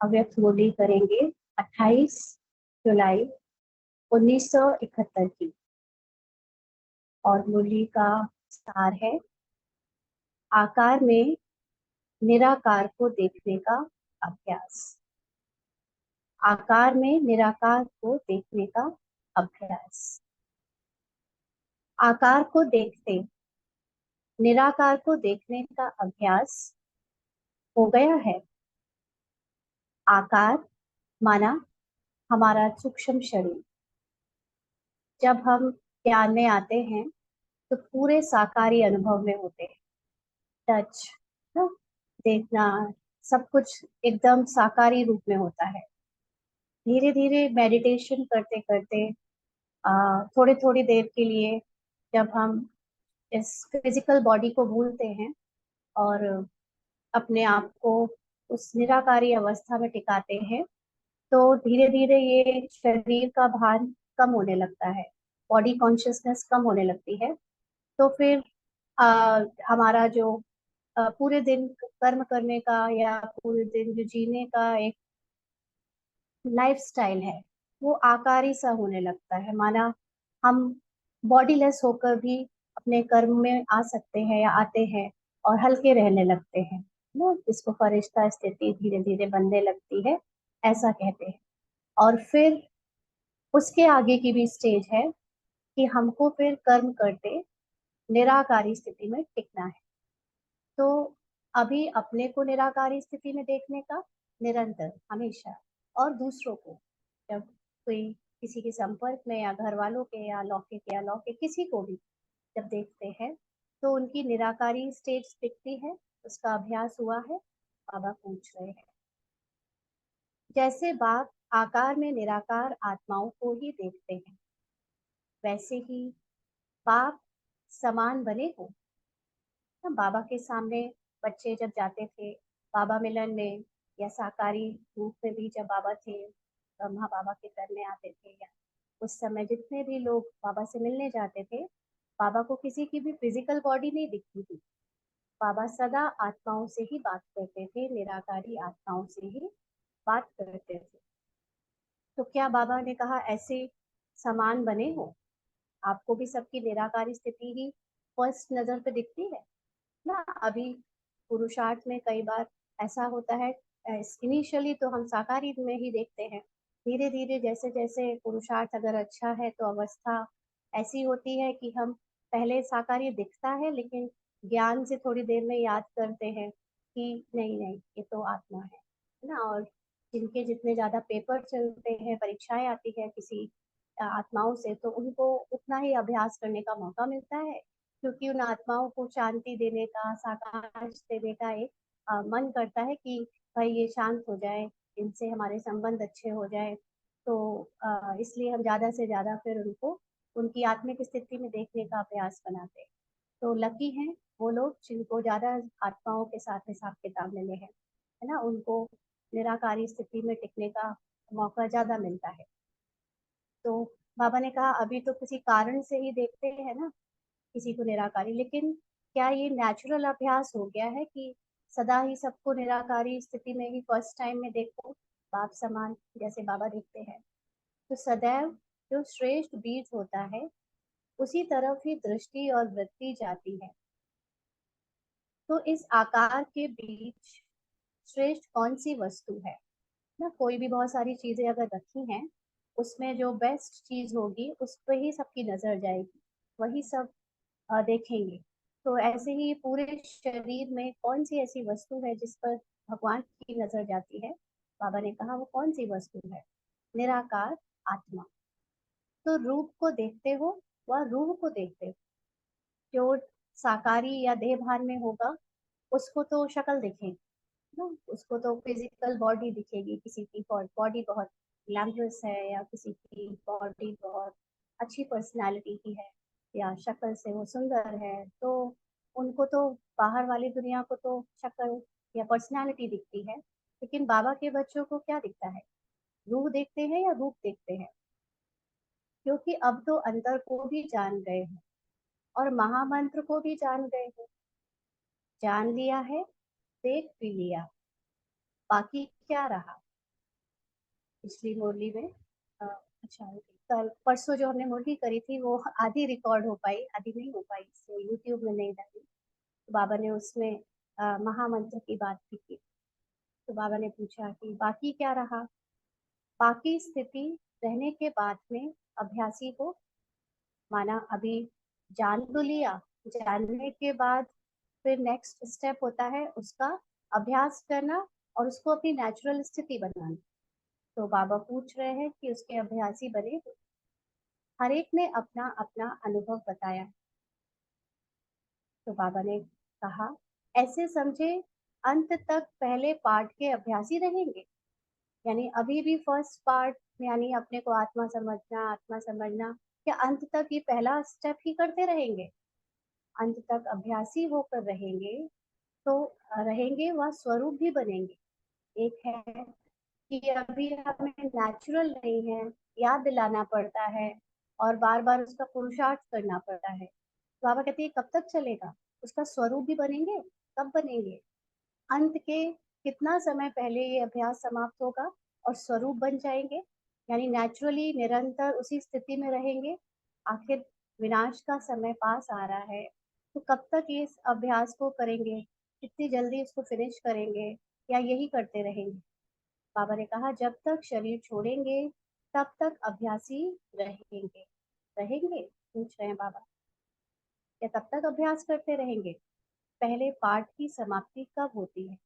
अव्यक्त मुरली करेंगे 28 जुलाई 1971 की। और मुरली का सार है, आकार में निराकार को देखने का अभ्यास। आकार में निराकार को देखने का अभ्यास। आकार को देखते निराकार को देखने का अभ्यास हो गया है। आकार माना हमारा सूक्ष्म शरीर। जब हम ध्यान में आते हैं तो पूरे साकारी अनुभव में होते हैं। टच, देखना, सब कुछ एकदम साकारी रूप में होता है। धीरे धीरे मेडिटेशन करते करते थोड़ी थोड़ी देर के लिए जब हम इस फिजिकल बॉडी को भूलते हैं और अपने आप को उस निराकारी अवस्था में टिकाते हैं, तो धीरे धीरे ये शरीर का भान कम होने लगता है, बॉडी कॉन्शियसनेस कम होने लगती है। तो फिर हमारा जो पूरे दिन कर्म करने का या पूरे दिन जो जीने का एक लाइफस्टाइल है, वो आकारी सा होने लगता है। माना हम बॉडीलेस होकर भी अपने कर्म में आ सकते हैं या आते हैं और हल्के रहने लगते हैं ना, जिसको फरिश्ता स्थिति धीरे धीरे बनने लगती है, ऐसा कहते हैं। और फिर उसके आगे की भी स्टेज है कि हमको फिर कर्म करते निराकारी स्थिति में टिकना है। तो अभी अपने को निराकारी स्थिति में देखने का निरंतर, हमेशा, और दूसरों को जब कोई किसी के संपर्क में या घर वालों के या लौकिक या अलौकिक किसी को भी जब देखते हैं तो उनकी निराकारी स्टेज दिखती है। उसका अभ्यास हुआ है। बाबा पूछ रहे हैं, जैसे बाप आकार में निराकार आत्माओं को ही देखते हैं, वैसे ही बाप समान बने हो। बाबा के सामने बच्चे जब जाते थे बाबा मिलन में, या साकारी रूप में भी जब बाबा थे, ब्रह्मा बाबा के करने आते थे, या उस समय जितने भी लोग बाबा से मिलने जाते थे, बाबा को किसी की भी फिजिकल बॉडी नहीं दिखती थी। बाबा सदा आत्माओं से ही बात करते थे, निराकारी आत्माओं से ही बात करते थे। तो क्या बाबा ने कहा ऐसे समान बने हो, आपको भी सबकी निराकारी स्थिति ही फर्स्ट नजर पे दिखती है ना। अभी पुरुषार्थ में कई बार ऐसा होता है, इनिशियली तो हम साकारी में ही देखते हैं, धीरे धीरे जैसे जैसे पुरुषार्थ अगर अच्छा है तो अवस्था ऐसी होती है कि हम पहले साकारी दिखता है, लेकिन ज्ञान से थोड़ी देर में याद करते हैं कि नहीं नहीं ये तो आत्मा है ना। और जिनके जितने ज्यादा पेपर चलते हैं, परीक्षाएं आती है किसी आत्माओं से, तो उनको उतना ही अभ्यास करने का मौका मिलता है, क्योंकि उन आत्माओं को शांति देने का, साकार देने का एक मन करता है कि भाई ये शांत हो जाए, इनसे हमारे संबंध अच्छे हो जाए। तो इसलिए हम ज्यादा से ज्यादा फिर उनको उनकी आत्मिक स्थिति में देखने का प्रयास बनाते हैं। तो लकी हैं वो लोग जिनको ज्यादा आत्माओं के साथ हिसाब किताब मिले हैं, है ना, उनको निराकारी स्थिति में टिकने का मौका ज्यादा मिलता है। तो बाबा ने कहा अभी तो किसी कारण से ही देखते हैं ना किसी को निराकारी, लेकिन क्या ये नेचुरल अभ्यास हो गया है कि सदा ही सबको निराकारी स्थिति में ही फर्स्ट टाइम में देखो, बाप समान जैसे बाबा देखते हैं। तो सदैव जो श्रेष्ठ बीज होता है उसी तरफ ही दृष्टि और वृत्ति जाती है। तो इस आकार के बीच श्रेष्ठ कौन सी वस्तु है ना। कोई भी बहुत सारी चीजें अगर रखी हैं, उसमें जो बेस्ट चीज होगी उस पर ही सबकी नजर जाएगी, वही सब देखेंगे। तो ऐसे ही पूरे शरीर में कौन सी ऐसी वस्तु है जिस पर भगवान की नजर जाती है। बाबा ने कहा वो कौन सी वस्तु है, निराकार आत्मा। तो रूप को देखते हो वह रूह को देखते हो। जो साकारी या देह भान में होगा उसको तो शक्ल दिखेगी ना, उसको तो फिजिकल बॉडी दिखेगी, किसी की बॉडी बहुत ग्लैमरस है या किसी की बॉडी बहुत अच्छी पर्सनालिटी की है या शक्ल से वो सुंदर है, तो उनको तो बाहर वाली दुनिया को तो शक्ल या पर्सनालिटी दिखती है। लेकिन बाबा के बच्चों को क्या दिखता है, रूह देखते हैं या रूप देखते हैं। क्योंकि अब तो अंतर को भी जान गए हैं और महामंत्र को भी जान गए हैं। जान लिया है, देख भी लिया, बाकी क्या रहा। पिछली मुरली में अच्छा कल परसों जो हमने मुरली करी थी वो आधी रिकॉर्ड हो पाई, आधी नहीं हो पाई, इसलिए यूट्यूब में नहीं डाली। तो बाबा ने उसमें महामंत्र की बात भी की। तो बाबा ने पूछा कि बाकी क्या रहा। बाकी स्थिति रहने के बाद में अभ्यासी को, माना अभी जान तो लिया, जानने के बाद फिर नेक्स्ट स्टेप होता है उसका अभ्यास करना और उसको अपनी नेचुरल स्थिति बनाना। तो बाबा पूछ रहे हैं कि उसके अभ्यासी बने। हर एक ने अपना अपना अनुभव बताया। तो बाबा ने कहा, ऐसे समझे अंत तक पहले पार्ट के अभ्यासी रहेंगे। यानी अभी भी फर्स्ट पार्ट यानी अपने को आत्मा समझना, क्या अंत तक ये पहला स्टेप ही करते रहेंगे? अंत तक अभ्यासी होकर रहेंगे तो रहेंगे वह स्वरूप भी बनेंगे। एक है कि अभी हमें नेचुरल नहीं है, याद दिलाना पड़ता है और बार बार उसका पुरुषार्थ करना पड़ता है। तो बाबा कहते हैं कब तक चलेगा? उसका स्वरूप भी बनेंगे। कब बनेंगे? अंत के कितना समय पहले ये अभ्यास समाप्त होगा और स्वरूप बन जाएंगे, यानी नेचुरली निरंतर उसी स्थिति में रहेंगे। आखिर विनाश का समय पास आ रहा है, तो कब तक ये इस अभ्यास को करेंगे? कितनी जल्दी इसको फिनिश करेंगे या यही करते रहेंगे? बाबा ने कहा जब तक शरीर छोड़ेंगे तब तक अभ्यासी रहेंगे। रहेंगे, पूछ रहे हैं बाबा, या तब तक अभ्यास करते रहेंगे? पहले पाठ की समाप्ति कब होती है?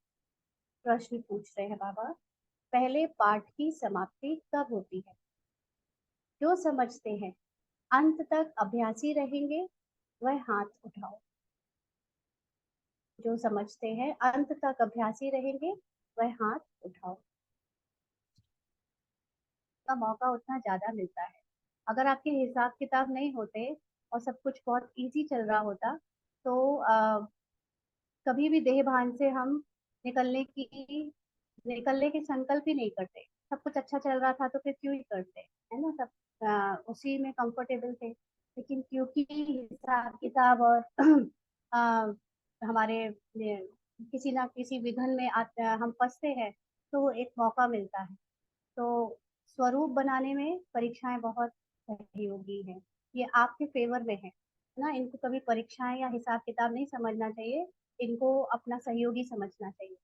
प्रश्न पूछ रहे हैं बाबा, पहले पाठ की समाप्ति कब होती है? जो समझते हैं अंत तक अभ्यासी रहेंगे वह हाथ उठाओ। जो समझते हैं अंत तक अभ्यासी रहेंगे वह हाथ उठाओ। का मौका उतना ज्यादा मिलता है। अगर आपके हिसाब किताब नहीं होते और सब कुछ बहुत इजी चल रहा होता तो कभी भी देह भान से हम निकलने की निकलने के संकल्प ही नहीं करते। सब कुछ अच्छा चल रहा था तो फिर क्यों ही करते, है ना? सब उसी में कंफर्टेबल थे। लेकिन क्योंकि हिसाब किताब और आ, हमारे किसी ना किसी विघन में हम फंसते हैं, तो वो एक मौका मिलता है। तो स्वरूप बनाने में परीक्षाएं बहुत सहयोगी हैं। ये आपके फेवर में है ना? इनको कभी परीक्षाएं या हिसाब किताब नहीं समझना चाहिए, इनको अपना सहयोगी समझना चाहिए।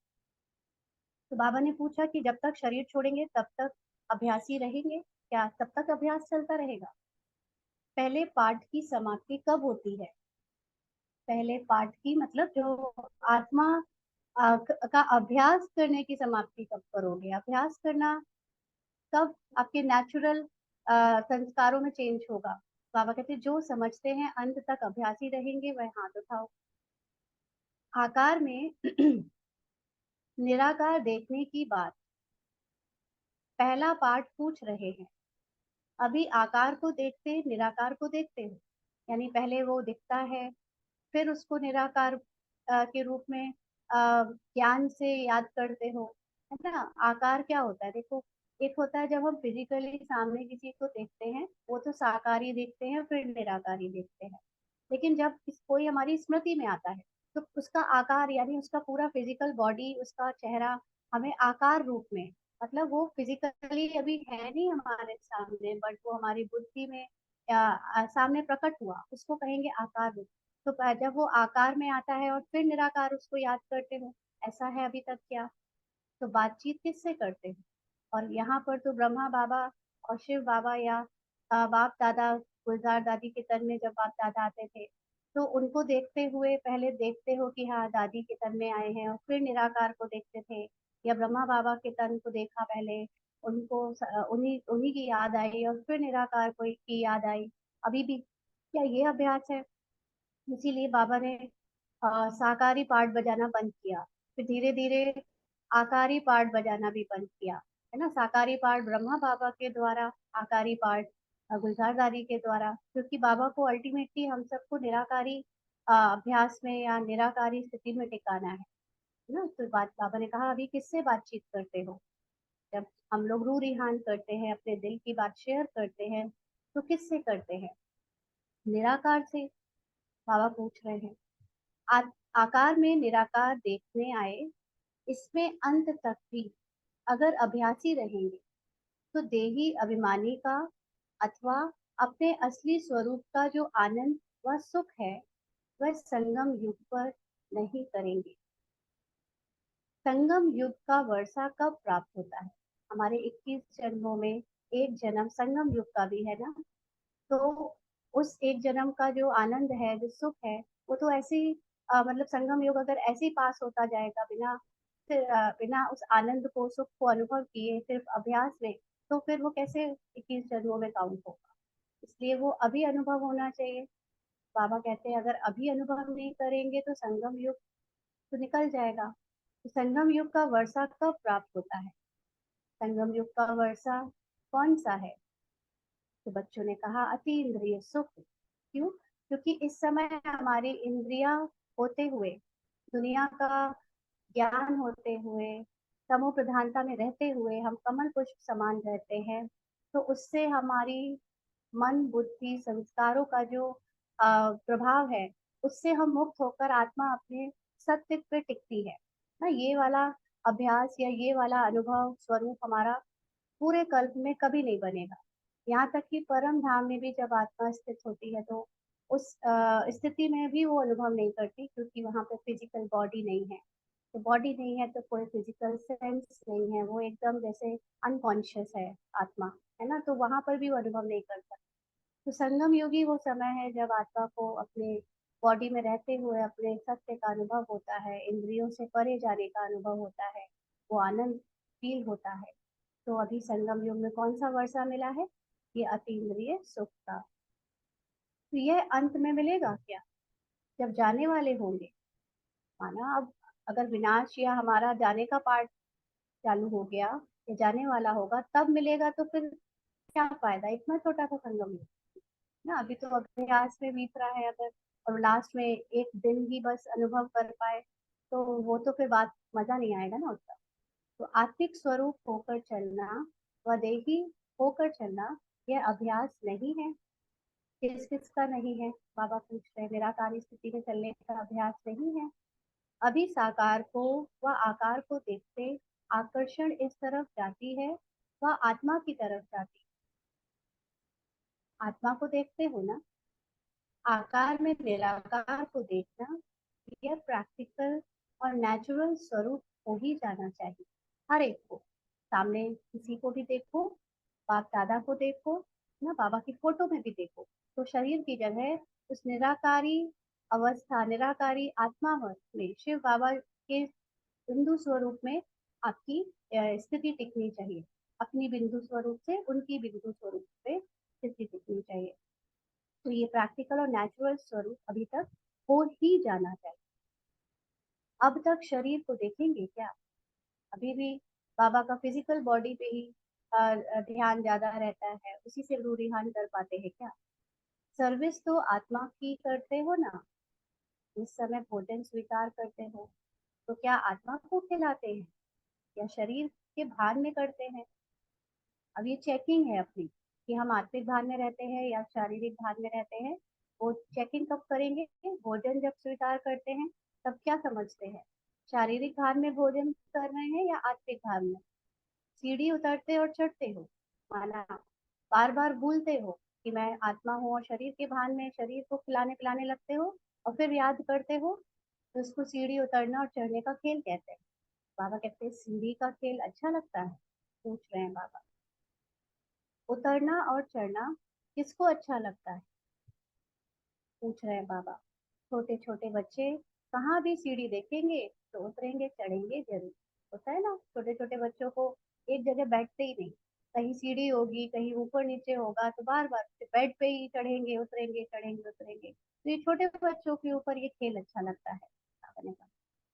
तो बाबा ने पूछा कि जब तक शरीर छोड़ेंगे तब तक अभ्यासी रहेंगे, क्या तब तक अभ्यास चलता रहेगा? पहले पाठ की समाप्ति कब होती है? पहले पाठ की मतलब जो आत्मा का अभ्यास करने की समाप्ति कब करोगे? अभ्यास करना कब आपके नेचुरल संस्कारों में चेंज होगा? बाबा कहते जो समझते हैं अंत तक अभ्यासी रहेंगे वह हाथ उठाओ। आकार में निराकार देखने की बात पहला पाठ पूछ रहे हैं। अभी आकार को देखते निराकार को देखते हो, यानी पहले वो दिखता है फिर उसको निराकार के रूप में ज्ञान से याद करते हो, है ना? आकार क्या होता है देखो, एक होता है जब हम फिजिकली सामने किसी को देखते हैं वो तो साकारी देखते हैं फिर निराकारी देखते हैं। लेकिन जब कोई हमारी स्मृति में आता है तो उसका आकार यानी उसका पूरा फिजिकल बॉडी, उसका चेहरा हमें आकार रूप में, मतलब वो फिजिकली अभी है नहीं हमारे सामने बट वो हमारी बुद्धि में सामने प्रकट हुआ, उसको कहेंगे आकार रूप। तो जब वो आकार में आता है और फिर निराकार उसको याद करते हो, ऐसा है अभी तक क्या? तो बातचीत किससे करते हो? और यहाँ पर तो ब्रह्मा बाबा और शिव बाबा या बाप दादा, गुलजार दादी के तन में जब बाप दादा आते थे तो उनको देखते हुए पहले देखते हो कि हाँ दादी के तन में आए हैं और फिर निराकार को देखते थे, या ब्रह्मा बाबा के तन को देखा पहले, उनको उन्हीं उन्हीं की याद आई और फिर निराकार को की याद आई। अभी भी क्या ये अभ्यास है? इसीलिए बाबा ने साकारी पार्ट बजाना बंद किया, फिर धीरे धीरे आकारी पार्ट बजाना भी बंद किया, है ना? साकारी पार्ट ब्रह्मा बाबा के द्वारा, आकारी पार्ट गुलजार दादी के द्वारा, क्योंकि बाबा को अल्टीमेटली हम सबको निराकारी अभ्यास में या निराकारी स्थिति में टिकाना है ना? तो बात बाबा ने कहा अभी किससे बातचीत करते हो? जब हम लोग रू रिहान करते हैं, अपने दिल की बात शेयर करते हैं, तो किससे करते हैं? निराकार से। बाबा पूछ रहे हैं आ, आकार में निराकार देखने आए, इसमें अंत तक भी अगर अभ्यासी रहेंगे तो देही अभिमानी का अथवा अपने असली स्वरूप का जो आनंद व सुख है वह संगम युग पर नहीं करेंगे। संगम युग का वर्षा कब प्राप्त होता है? हमारे 21 जन्मों में एक जन्म संगम युग का भी है ना। तो उस एक जन्म का जो आनंद है, जो सुख है, वो तो ऐसे ही मतलब संगम युग अगर ऐसे ही पास होता जाएगा बिना फिर बिना उस आनंद को, सुख को अनुभव किए सिर्फ अभ्यास में, तो फिर वो कैसे 21 जन्मों में काउंट होगा? इसलिए वो अभी अनुभव होना चाहिए। बाबा कहते हैं अगर अभी अनुभव नहीं करेंगे तो संगम युग तो निकल जाएगा। तो संगम युग का वर्षा कब प्राप्त होता है? संगम युग का वर्षा कौन सा है? तो बच्चों ने कहा अति इंद्रिय सुख। क्यों? क्योंकि इस समय हमारी इंद्रियां होते हुए, दुनिया का ज्ञान होते हुए, तमो प्रधानता में रहते हुए हम कमल पुष्प समान रहते हैं। तो उससे हमारी मन बुद्धि संस्कारों का जो प्रभाव है, उससे हम मुक्त होकर आत्मा अपने सत्य पे टिकती है ना। ये वाला अभ्यास या ये वाला अनुभव स्वरूप हमारा पूरे कल्प में कभी नहीं बनेगा। यहाँ तक कि परम धाम में भी जब आत्मा स्थित होती है तो उस स्थिति में भी वो अनुभव नहीं करती, क्योंकि वहाँ पे फिजिकल बॉडी नहीं है। तो बॉडी नहीं है तो कोई फिजिकल सेंस नहीं है, वो एकदम जैसे अनकॉन्शियस है आत्मा, है ना। तो वहां पर भी वो अनुभव नहीं कर सकता। तो संगम योगी वो समय है जब आत्मा को अपने बॉडी में रहते हुए अपने सत्य का अनुभव होता है, इंद्रियों से परे जाने का अनुभव होता है, वो आनंद फील होता है। तो अभी संगम युग में कौन सा वर्षा मिला है? ये अतीन्द्रिय सुख का। तो यह अंत में मिलेगा क्या? जब जाने वाले होंगे। माना अब अगर विनाश या हमारा जाने का पार्ट चालू हो गया या जाने वाला होगा तब मिलेगा, तो फिर क्या फायदा? इतना छोटा सा संगम युग ना। अभी तो अभ्यास में बीत रहा है अगर, और लास्ट में एक दिन ही बस अनुभव कर पाए तो वो तो फिर बात मजा नहीं आएगा ना उसका। तो आत्मिक स्वरूप होकर चलना व देही होकर चलना यह अभ्यास नहीं है। किस किस का नहीं है? बाबा पूछ रहे हैं। निराकारी स्थिति में चलने का अभ्यास नहीं है। अभी साकार को व आकार को देखते आकर्षण इस तरफ जाती है व आत्मा की तरफ जाती। आत्मा को देखते हो ना, आकार में निराकार को देखना, यह प्रैक्टिकल और नेचुरल स्वरूप हो ही जाना चाहिए हर एक को। सामने किसी को भी देखो, बाप दादा को देखो ना, बाबा की फोटो में भी देखो, तो शरीर की जगह उस निराकारी अवस्था, निराकारी आत्मा में शिव बाबा के बिंदु स्वरूप में आपकी स्थिति टिकनी चाहिए। अपनी बिंदु स्वरूप से उनकी बिंदु स्वरूप पे स्थिति टिकनी चाहिए। तो ये प्रैक्टिकल और नेचुरल स्वरूप अभी तक हो ही जाना चाहिए। अब तक शरीर को देखेंगे क्या? अभी भी बाबा का फिजिकल बॉडी पे ही ध्यान ज्यादा रहता है, उसी से रूढ़िहान कर पाते हैं क्या? सर्विस तो आत्मा की करते हो ना। इस समय भोजन स्वीकार करते हो तो क्या आत्मा को खिलाते हैं या शरीर के भान में करते हैं? अब ये चेकिंग है अपनी कि हम आत्मिक भान में रहते हैं या शारीरिक भान में रहते हैं। वो चेकिंग कब करेंगे? भोजन जब स्वीकार करते हैं तब क्या समझते हैं? शारीरिक भान में भोजन कर रहे हैं या आत्मिक भान में? सीढ़ी उतरते और चढ़ते हो, माना बार बार भूलते हो कि मैं आत्मा हूँ और शरीर के भान में शरीर को खिलाने पिलाने लगते हो, और फिर याद करते हो, तो उसको सीढ़ी उतरना और चढ़ने का खेल कहते हैं। बाबा कहते हैं सीढ़ी का खेल अच्छा लगता है? पूछ रहे हैं बाबा। उतरना और चढ़ना किसको अच्छा लगता है? पूछ रहे हैं बाबा। छोटे छोटे बच्चे कहाँ भी सीढ़ी देखेंगे तो उतरेंगे चढ़ेंगे जरूर। होता है ना, छोटे छोटे बच्चों को एक जगह बैठते ही नहीं। कहीं सीढ़ी होगी, कहीं ऊपर नीचे होगा तो बार बार बेड पे ही चढ़ेंगे उतरेंगे चढ़ेंगे उतरेंगे। तो ये छोटे बच्चों के ऊपर ये खेल अच्छा लगता है, बाबा ने कहा।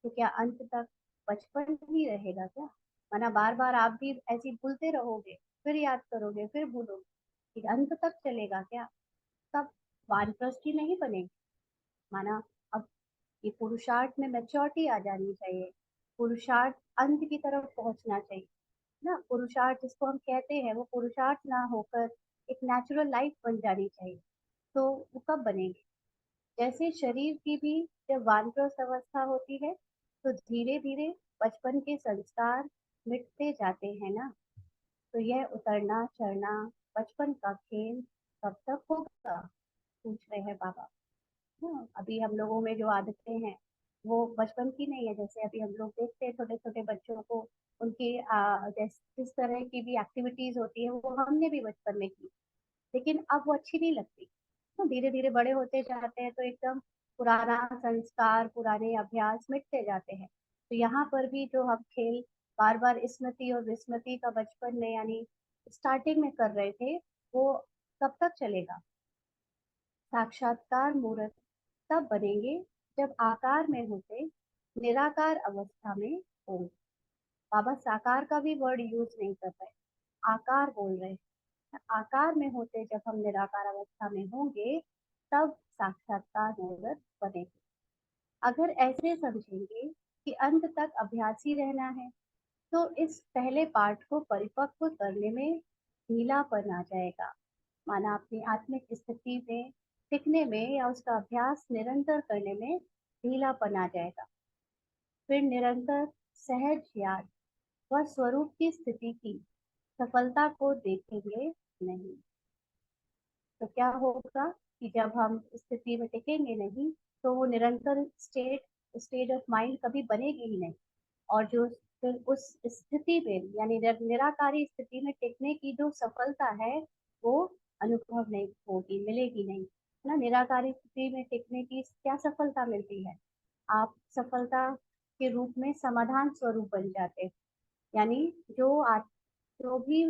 तो क्या अंत तक बचपन ही रहेगा क्या? वरना बार बार आप भी ऐसे ही भूलते रहोगे, फिर याद करोगे, फिर भूलोगे, फिर अंत तक चलेगा क्या? तब वानप्रस्थ ही नहीं बनेगी। माना अब ये पुरुषार्थ में मैच्योरिटी आ जानी चाहिए। पुरुषार्थ अंत की तरफ पहुंचना चाहिए ना। पुरुषार्थ जिसको हम कहते हैं वो पुरुषार्थ ना होकर एक नेचुरल लाइफ बन जानी चाहिए। तो वो कब बनेगी? जैसे शरीर की भी जब वानप्रस्थ अवस्था होती है तो धीरे धीरे बचपन के संस्कार मिटते जाते हैं ना। तो यह उतरना चढ़ना बचपन का खेल कब तक होगा, पूछ रहे हैं बाबा। अभी हम लोगों में जो आदतें हैं वो बचपन की नहीं है। जैसे अभी हम लोग देखते हैं छोटे छोटे बच्चों को, उनकी जिस तरह की भी एक्टिविटीज होती है वो हमने भी बचपन में की, लेकिन अब वो अच्छी नहीं लगती। तो धीरे धीरे बड़े होते जाते हैं तो एकदम पुराना संस्कार पुराने अभ्यास मिटते जाते हैं। तो यहाँ पर भी जो हम खेल बार बार स्मृति और विस्मृति का बचपन में यानी स्टार्टिंग में कर रहे थे, वो कब तक चलेगा। साक्षात्कार मूर्त तब बनेंगे जब आकार में होते निराकार अवस्था में होंगे। बाबा साकार का भी वर्ड यूज नहीं कर रहे, आकार बोल रहे हैं। आकार में होते जब हम निराकार अवस्था में होंगे तब साक्षात्कार मूर्त बनेंगे। अगर ऐसे समझेंगे कि अंत तक अभ्यासी रहना है तो इस पहले पाठ को परिपक्व करने में ढीलापन आ जाएगा। माना अपनी आत्मिक स्थिति में टिकने में या उसका अभ्यास निरंतर करने में ढीलापन आ जाएगा। फिर निरंतर सहज याद व स्वरूप की स्थिति की सफलता को देखेंगे नहीं। तो क्या होगा कि जब हम स्थिति में टिकेंगे नहीं तो वो निरंतर स्टेट ऑफ माइंड कभी बनेगी ही नहीं। और जो फिर उस स्थिति में यानी निराकारी स्थिति में टिकने की जो सफलता है वो अनुभव नहीं होगी, मिलेगी नहीं ना। निराकारी स्थिति में टिकने की क्या सफलता मिलती है, आप सफलता के रूप में समाधान स्वरूप बन जाते हैं। यानी जो भी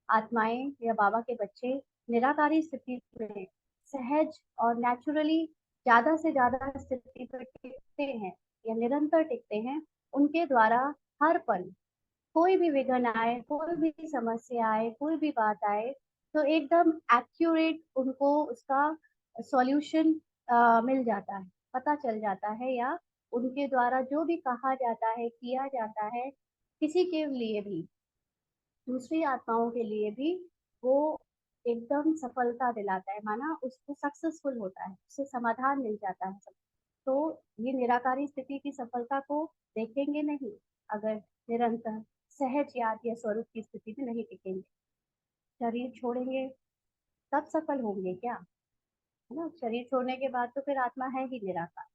आत्माएं या बाबा के बच्चे निराकारी स्थिति में सहज और नेचुरली ज्यादा से ज्यादा स्थिति पर टिकते हैं या निरंतर टिकते हैं, उनके द्वारा हर पल कोई भी विघ्न आए, कोई भी समस्या आए, कोई भी बात आए तो एकदम एक्यूरेट उनको उसका सॉल्यूशन मिल जाता है, पता चल जाता है। या उनके द्वारा जो भी कहा जाता है किया जाता है किसी के लिए भी, दूसरी आत्माओं के लिए भी, वो एकदम सफलता दिलाता है। माना उसको सक्सेसफुल होता है, उससे समाधान मिल जाता है सब। तो ये निराकारी स्थिति की सफलता को देखेंगे नहीं अगर निरंतर सहज याद या स्वरूप की स्थिति में नहीं टिकेंगे। शरीर छोड़ेंगे तब सफल होंगे क्या, है ना। शरीर छोड़ने के बाद तो फिर आत्मा है ही निराकार,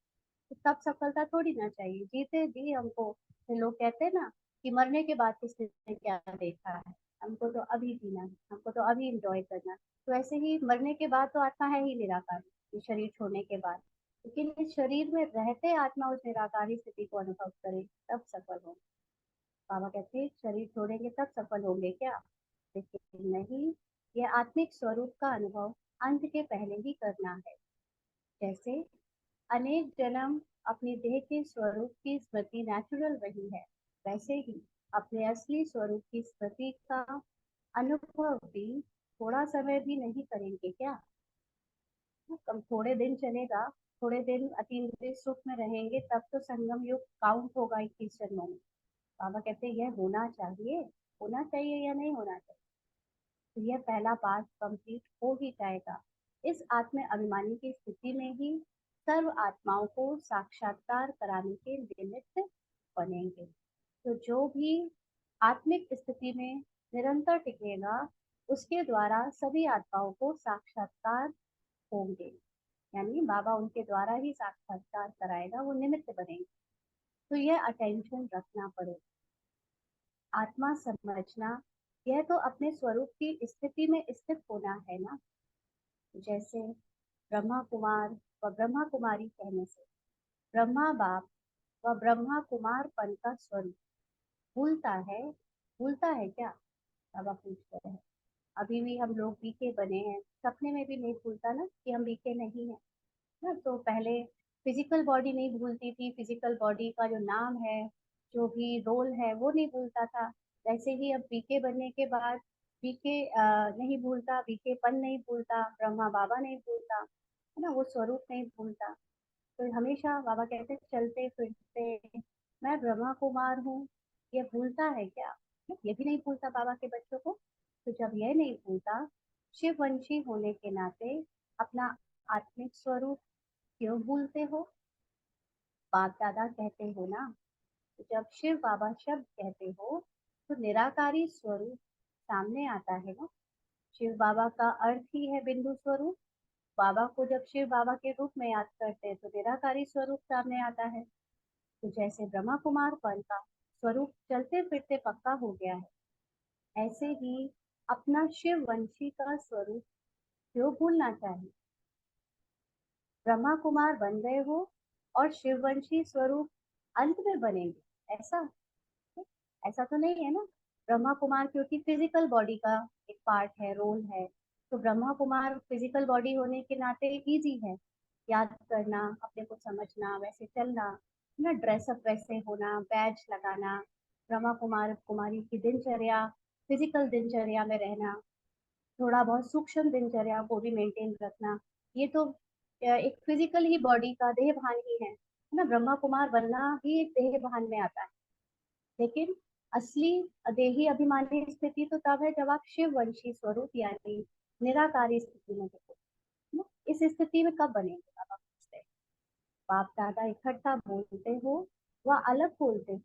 तो तब सफलता थोड़ी ना चाहिए। जीते जी हमको, फिर लोग कहते हैं ना कि मरने के बाद किसने क्या देखा है, हमको तो अभी जीना है, हमको तो अभी इंजॉय करना है। तो ऐसे ही मरने के बाद तो आत्मा है ही निराकार, ये शरीर छोड़ने के बाद। लेकिन इस शरीर में रहते आत्मा उस निराकारी स्थिति को अनुभव करे तब सफल हो। बाबा कहते हैं शरीर छोड़ेंगे तब सफल होंगे क्या, लेकिन नहीं, यह आत्मिक स्वरूप का अनुभव अंत के पहले ही करना है। जैसे अनेक जन्म अपनी देह के स्वरूप की स्मृति नेचुरल रही है, वैसे ही अपने असली स्वरूप की स्मृति का अनुभव भी थोड़ा समय भी नहीं करेंगे क्या। कम थोड़े दिन चलेगा, थोड़े दिन अतीन्द्रिय सुख में रहेंगे तब तो संगम युग काउंट होगा 21 जन्मों में। बाबा कहते हैं यह होना चाहिए या नहीं होना चाहिए। तो यह पहला पार्ट कंप्लीट हो ही जाएगा। इस आत्म अभिमानी की स्थिति में ही सर्व आत्माओं को साक्षात्कार कराने के निमित्त बनेंगे। तो जो भी आत्मिक स्थिति में निरंतर टिकेगा उसके द्वारा सभी आत्माओं को साक्षात्कार होंगे, यानी बाबा उनके द्वारा ही साक्षात्कार कराएगा, वो निमित्त बनेंगे। तो यह अटेंशन रखना पड़ेगा। आत्मा समझना यह तो अपने स्वरूप की स्थिति में स्थित होना है ना। जैसे ब्रह्मा कुमार व ब्रह्मा कुमारी कहने से ब्रह्मा बाप व ब्रह्मा कुमार पन का स्वरूप भूलता है, भूलता है क्या, बाबा पूछते हैं। अभी भी हम लोग बीके बने हैं, सपने में भी नहीं भूलता ना कि हम बीके नहीं हैं ना। तो पहले फिजिकल बॉडी नहीं भूलती थी, फिजिकल बॉडी का जो नाम है जो भी रोल है वो नहीं भूलता था। वैसे ही अब बीके बनने के बाद बीके नहीं भूलता, बीके पन नहीं भूलता, ब्रह्मा बाबा नहीं भूलता, है ना, वो स्वरूप नहीं भूलता। तो हमेशा बाबा कहते चलते फिरते मैं ब्रह्मा कुमार हूँ, ये भूलता है क्या, ये भी नहीं भूलता बाबा के बच्चों को। तो जब यह नहीं भूलता, शिववंशी होने के नाते अपना आत्मिक स्वरूप क्यों भूलते हो। बाप दादा कहते हो ना, तो जब शिव बाबा शब्द कहते हो तो निराकारी स्वरूप सामने आता है ना। शिव बाबा का अर्थ ही है बिंदु स्वरूप। बाबा को जब शिव बाबा के रूप में याद करते हैं तो निराकारी स्वरूप सामने आता है। तो जैसे ब्रह्मा कुमार पन का स्वरूप चलते फिरते पक्का हो गया है, ऐसे ही अपना शिव वंशी का स्वरूप क्यों भूलना चाहिए। ब्रह्मा कुमार बन गए हो और शिववंशी स्वरूप अंत में बनेंगे, ऐसा ऐसा तो नहीं है ना। ब्रह्मा कुमार क्योंकि फिजिकल बॉडी का एक पार्ट है, रोल है, तो ब्रह्मा कुमार फिजिकल बॉडी होने के नाते इजी है याद करना, अपने को समझना, वैसे चलना, ना ड्रेसअप वैसे होना, बैज लगाना, ब्रह्मा कुमार कुमारी की दिनचर्या, फिजिकल दिनचर्या में रहना, थोड़ा बहुत सूक्ष्म दिनचर्या को भी मेंटेन रखना, ये तो एक फिजिकल ही बॉडी का देह भान ही है ना। ब्रह्मा कुमार बनना भी एक देह भान में आता है। लेकिन असली देही अभिमानी स्थिति तो तब है जब आप शिव वंशी स्वरूप यानी निराकारी स्थिति में देखो ना। इस स्थिति में कब बनेंगे बाबा पूछते हैं। बाप दादा इकट्ठा बोलते हो व अलग बोलते हो।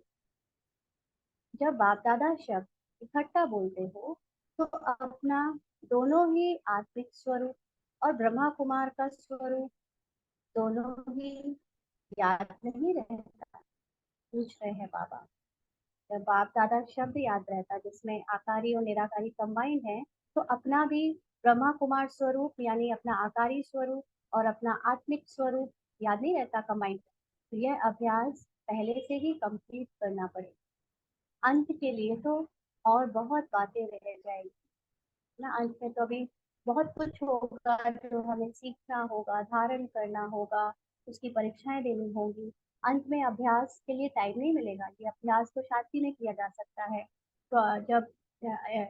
जब बाप दादा शब्द इकट्ठा बोलते हो तो अपना दोनों ही आत्मिक स्वरूप और ब्रह्मा कुमार का स्वरूप दोनों ही याद नहीं रहता। पूछ रहे हैं बाबा। जब बाप दादा शब्द याद रहता जिसमें आकारी और निराकारी कंबाइंड है, तो अपना भी ब्रह्मा कुमार स्वरूप यानी अपना आकारी स्वरूप और अपना आत्मिक स्वरूप याद नहीं रहता कंबाइंड। तो यह अभ्यास पहले से ही कंप्लीट करना पड़ेगा। अंत के लिए तो और बहुत बातें रह जाएगी ना। अंत में तो अभी बहुत कुछ होगा जो हमें सीखना होगा, धारण करना होगा, उसकी परीक्षाएं देनी होंगी। अंत में अभ्यास के लिए टाइम नहीं मिलेगा। ये अभ्यास तो शांति में किया जा सकता है, तो जब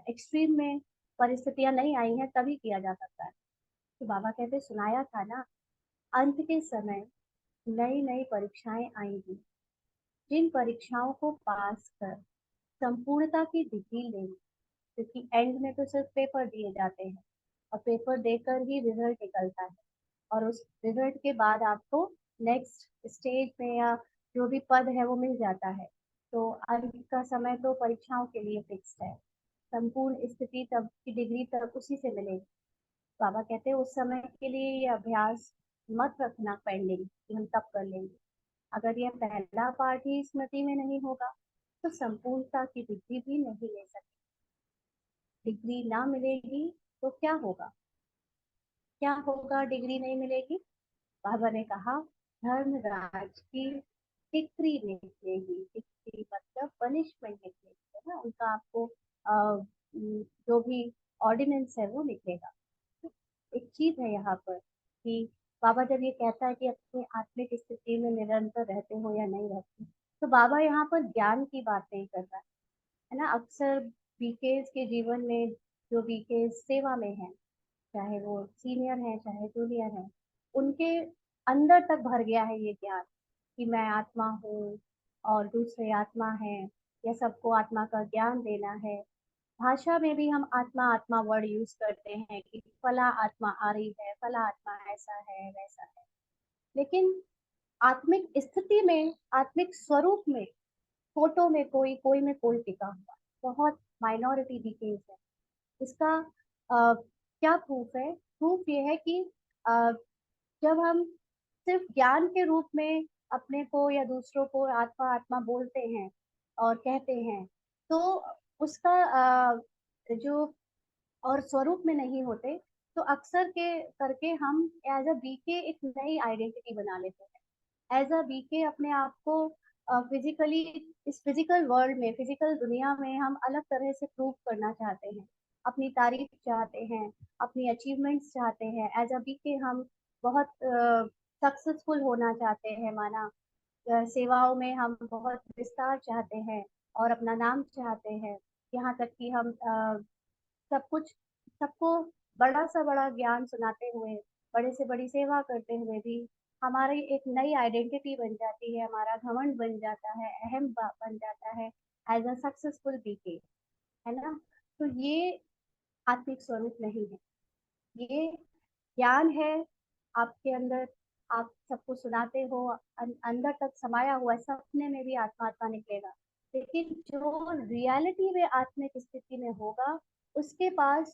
एक्सट्रीम में परिस्थितियां नहीं आई हैं तभी किया जा सकता है। तो बाबा कहते सुनाया था ना, अंत के समय नई नई परीक्षाएं आएंगी। जिन परीक्षाओं को पास कर संपूर्णता की डिग्री लेंगे, क्योंकि एंड में तो सिर्फ पेपर दिए जाते हैं और पेपर देकर ही रिजल्ट निकलता है। और उस रिजल्ट के बाद आपको नेक्स्ट स्टेज में या जो भी पद है वो मिल जाता है। तो अंत का समय तो परीक्षाओं के लिए फिक्स्ड है। संपूर्ण स्थिति तब की डिग्री तक उसी से मिलेगी। बाबा कहते हैं उस समय के लिए ये अभ्यास मत रखना पेंडिंग कि हम तब कर लेंगे। अगर ये पहला पार्ट ही स्मृति में नहीं होगा तो संपूर्णता की डिग्री भी नहीं ले सकते। डिग्री ना मिलेगी तो क्या होगा। क्या होगा डिग्री नहीं मिलेगी। बाबा ने कहा धर्मराज की टिकरी निकलेगी। टिकरी मतलब पनिशमेंट निकलेगी, है ना। उनका आपको जो भी ऑर्डिनेंस है वो निकलेगा। एक चीज है यहाँ पर कि बाबा जब ये कहता है कि अपने आत्मिक स्थिति में निरंतर रहते हो या नहीं रहते, तो बाबा यहाँ पर ज्ञान की बात नहीं कर रहा है ना। अक्सर बीकेज के जीवन में जो बीकेज सेवा में है, चाहे वो सीनियर है चाहे जूनियर है, उनके अंदर तक भर गया है ये ज्ञान कि मैं आत्मा हूँ और दूसरे आत्मा है, या सबको आत्मा का ज्ञान देना है। भाषा में भी हम आत्मा आत्मा वर्ड यूज करते हैं कि फला आत्मा आ रही है, फला आत्मा ऐसा है वैसा है। लेकिन आत्मिक स्थिति में, आत्मिक स्वरूप में, फोटो में कोई, कोई में कोई टिका हुआ, बहुत माइनॉरिटी भी केस है। इसका क्या प्रूफ है। प्रूफ ये है कि अ, जब हम सिर्फ ज्ञान के रूप में अपने को या दूसरों को आत्मा आत्मा बोलते हैं और कहते हैं, तो उसका जो और स्वरूप में नहीं होते, तो अक्सर के करके हम एज अ बीके एक नई आइडेंटिटी बना लेते हैं। एज अ बीके अपने आप को फिजिकली, इस फिजिकल वर्ल्ड में, फिजिकल दुनिया में हम अलग तरह से प्रूव करना चाहते हैं, अपनी तारीफ चाहते हैं, अपनी अचीवमेंट्स चाहते हैं। एज अ बीके हम बहुत सक्सेसफुल होना चाहते हैं, माना सेवाओं में हम बहुत विस्तार चाहते हैं और अपना नाम चाहते हैं। यहाँ तक कि हम सब कुछ, सबको बड़ा सा बड़ा ज्ञान सुनाते हुए, बड़े से बड़ी सेवा करते हुए भी हमारी एक नई आइडेंटिटी बन जाती है, हमारा घमंड बन जाता है, बन जाता है एज अ सक्सेसफुल बीके, है ना। तो ये आत्मिक स्वरूप नहीं है। ये ज्ञान है आपके अंदर, आप सबको सुनाते हो, अंदर तक समाया हुआ है, सपने में भी आत्मा आत्मा निकलेगा। लेकिन जो रियलिटी में आत्मिक स्थिति में होगा, उसके पास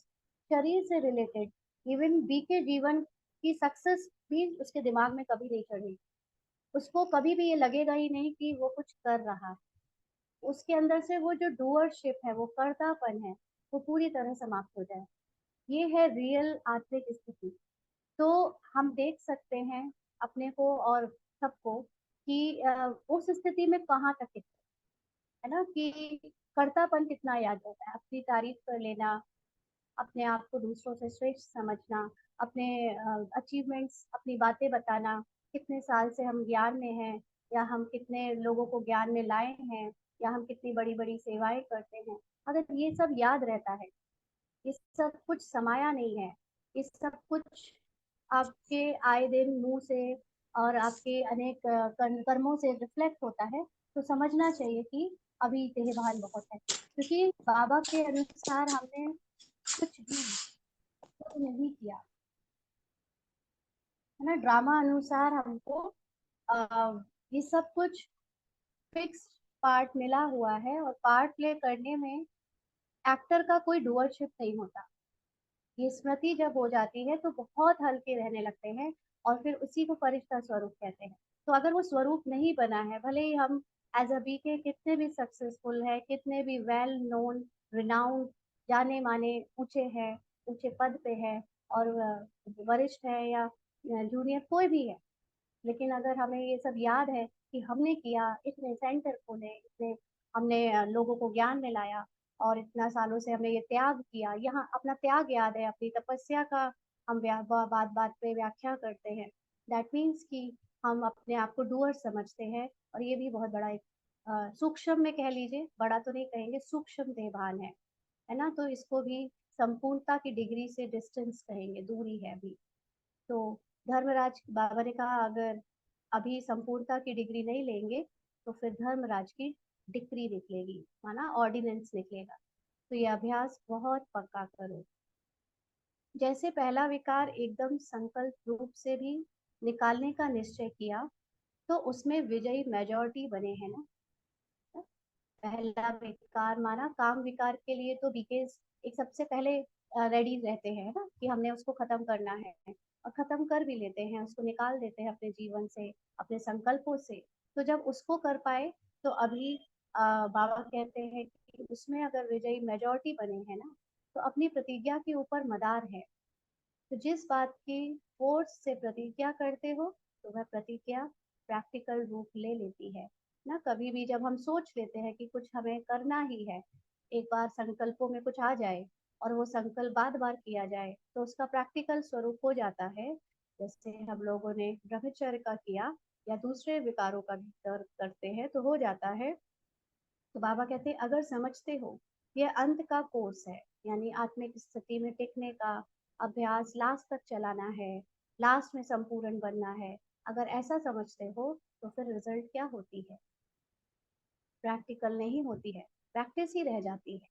शरीर से रिलेटेड इवन बीते जीवन की सक्सेस भी उसके दिमाग में कभी नहीं चढ़ेगी। उसको कभी भी ये लगेगा ही नहीं कि वो कुछ कर रहा है। उसके अंदर से वो जो डूअरशिप है, वो कर्तापन है, वो पूरी तरह समाप्त हो जाए। ये है रियल आत्मिक स्थिति। तो हम देख सकते हैं अपने को और सबको कि उस स्थिति में कहाँ तक है ना, कि कर्तापन कितना याद रहता है, अपनी तारीफ कर लेना, अपने आप को दूसरों से श्रेष्ठ समझना, अपने अचीवमेंट्स, अपनी बातें बताना, कितने साल से हम ज्ञान में हैं, या हम कितने लोगों को ज्ञान में लाए हैं, या हम कितनी बड़ी बड़ी सेवाएं करते हैं। अगर ये सब याद रहता है, ये सब कुछ समाया नहीं है, ये सब कुछ आपके आए दिन मुंह से और आपके अनेक कर्मों से रिफ्लेक्ट होता है, तो समझना चाहिए कि अभी देहभान बहुत है, क्योंकि बाबा के अनुसार हमने कुछ भी तो नहीं किया है ना। ड्रामा अनुसार हमको ये सब कुछ फिक्स पार्ट मिला हुआ है, और पार्ट प्ले करने में एक्टर का कोई डुअरशिप नहीं होता। ये स्मृति जब हो जाती है तो बहुत हल्के रहने लगते हैं, और फिर उसी को फरिश्ता स्वरूप कहते हैं। तो अगर वो स्वरूप नहीं बना है, भले ही हम एज अ बीके कितने भी सक्सेसफुल है, कितने भी वेल नोन रिनाउंड, जाने माने, ऊंचे हैं, ऊंचे पद पे है, और वरिष्ठ है या जूनियर कोई भी है, लेकिन अगर हमें ये सब याद है कि हमने किया, इतने सेंटर खोले, इतने हमने लोगों को ज्ञान में लाया, और इतना सालों से हमने ये त्याग किया, यहाँ अपना त्याग याद है, अपनी तपस्या का हम बात बात पे व्याख्या करते हैं, दैट मीन्स कि हम अपने आप को डूअर समझते हैं। और ये भी बहुत बड़ा एक सूक्ष्म में कह लीजिए, बड़ा तो नहीं कहेंगे, सूक्ष्म देहभान है ना। तो इसको भी संपूर्णता की डिग्री से डिस्टेंस कहेंगे, दूरी है अभी। तो धर्मराज बाबा ने कहा, अगर अभी संपूर्णता की डिग्री नहीं लेंगे तो फिर धर्मराज की डिक्री निकलेगी, माना ऑर्डिनेंस निकलेगा। तो ये अभ्यास बहुत पक्का करो। जैसे पहला विकार एकदम संकल्प रूप से भी निकालने का निश्चय किया, तो उसमें विजयी मेजॉरिटी बने हैं ना। पहला विकार माना काम विकार के लिए, तो बीकेज एक सबसे पहले रेडी रहते हैं ना, कि हमने उसको खत्म करना है, और खत्म कर भी लेते हैं, उसको निकाल देते हैं अपने जीवन से, अपने संकल्पों से। तो जब उसको कर पाए, तो अभी बाबा कहते हैं कि उसमें अगर विजयी मेजॉरिटी बने हैं ना, तो अपनी प्रतिज्ञा के ऊपर मदार है। तो जिस बात की फोर्स से प्रतिज्ञा करते हो, तो वह प्रतिज्ञा प्रैक्टिकल रूप ले लेती है ना। कभी भी जब हम सोच लेते हैं कि कुछ हमें करना ही है, एक बार संकल्पों में कुछ आ जाए, और वो संकल्प बार बार किया जाए, तो उसका प्रैक्टिकल स्वरूप हो जाता है। जैसे हम लोगों ने ब्रह्मचर्य का किया, या दूसरे विकारों का भी करते हैं, तो हो जाता है। तो बाबा कहते हैं, अगर समझते हो यह अंत का कोर्स है, यानी आत्मिक स्थिति में टिकने का अभ्यास लास्ट तक चलाना है, लास्ट में संपूर्ण बनना है, अगर ऐसा समझते हो, तो फिर रिजल्ट क्या होती है? प्रैक्टिकल नहीं होती है, प्रैक्टिस ही रह जाती है।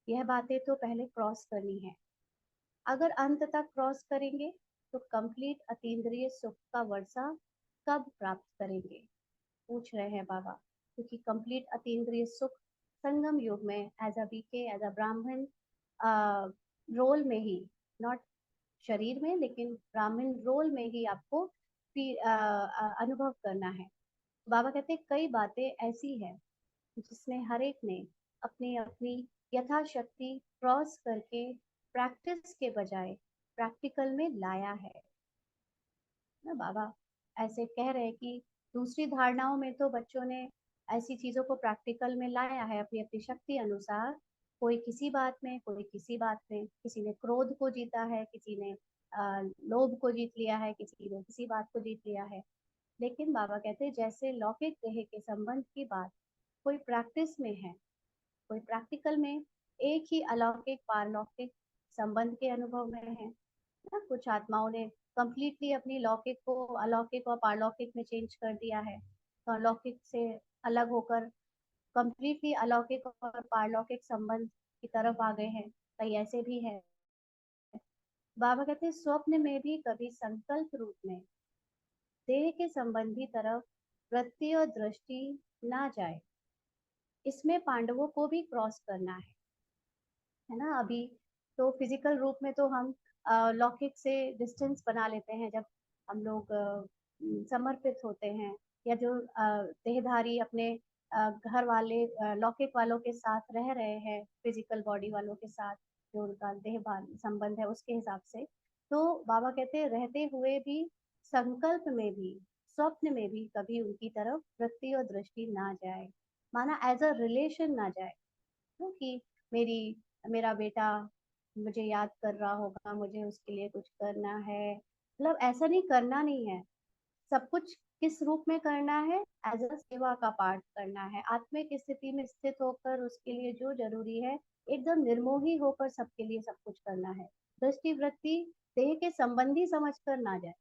यह बातें तो पहले क्रॉस करनी है। अगर अंत तक क्रॉस करेंगे, तो कंप्लीट अतीन्द्रिय सुख का वर्षा कब प्राप्त करेंगे, पूछ रहे हैं बाबा। क्योंकि कंप्लीट अतीन्द्रिय सुख संगम युग में as a BK, as a Brahmin role में ही, नॉट शरीर में, लेकिन ब्राह्मण रोल में ही आपको अनुभव करना है। बाबा कहते हैं, कई बातें ऐसी है जिसमें हर एक ने अपनी अपनी यथाशक्ति क्रॉस करके प्रैक्टिस के बजाय प्रैक्टिकल में लाया है ना। बाबा ऐसे कह रहे हैं कि दूसरी धारणाओं में तो बच्चों ने ऐसी चीजों को प्रैक्टिकल में लाया है अपनी अपनी शक्ति अनुसार, कोई किसी बात में, कोई किसी बात में, किसी ने क्रोध को जीता है, किसी ने लोभ को जीत लिया है, किसी ने किसी बात को जीत लिया है। लेकिन बाबा कहते हैं, जैसे लौकिक देह के संबंध की बात कोई प्रैक्टिस में है, कोई प्रैक्टिकल में, एक ही अलौकिक पारलौकिक संबंध के अनुभव में है ना। कुछ आत्माओं ने कंप्लीटली अपनी लौकिक को अलौकिक और पारलौकिक में चेंज कर दिया है, तो अलौकिक से अलग होकर कंप्लीटली अलौकिक और पारलौकिक संबंध की तरफ आ गए हैं। कई ऐसे भी है। बाबा कहते हैं, स्वप्न में भी कभी संकल्प रूप में देह के संबंधी तरफ वृत्ति और दृष्टि ना जाए, इसमें पांडवों को भी क्रॉस करना है ना। अभी तो फिजिकल रूप में तो हम लौकिक से डिस्टेंस बना लेते हैं जब हम लोग समर्पित होते हैं, या जो देहधारी अपने घर वाले लौकिक वालों के साथ रह रहे हैं, फिजिकल बॉडी वालों के साथ जो उनका देह संबंध है उसके हिसाब से। तो बाबा कहते हैं रहते हुए भी, संकल्प में भी, स्वप्न में भी कभी उनकी तरफ वृत्ति और दृष्टि ना जाए, माना एज अ रिलेशन ना जाए, कि मेरी मेरा बेटा मुझे याद कर रहा होगा, मुझे उसके लिए कुछ करना है, मतलब ऐसा नहीं, करना नहीं है। सब कुछ किस रूप में करना है, एज अ सेवा का पार्ट करना है, आत्मिक स्थिति में स्थित होकर उसके लिए जो जरूरी है, एकदम निर्मोही होकर सबके लिए सब कुछ करना है। दृष्टि वृत्ति देह के संबंधी समझकर ना जाए।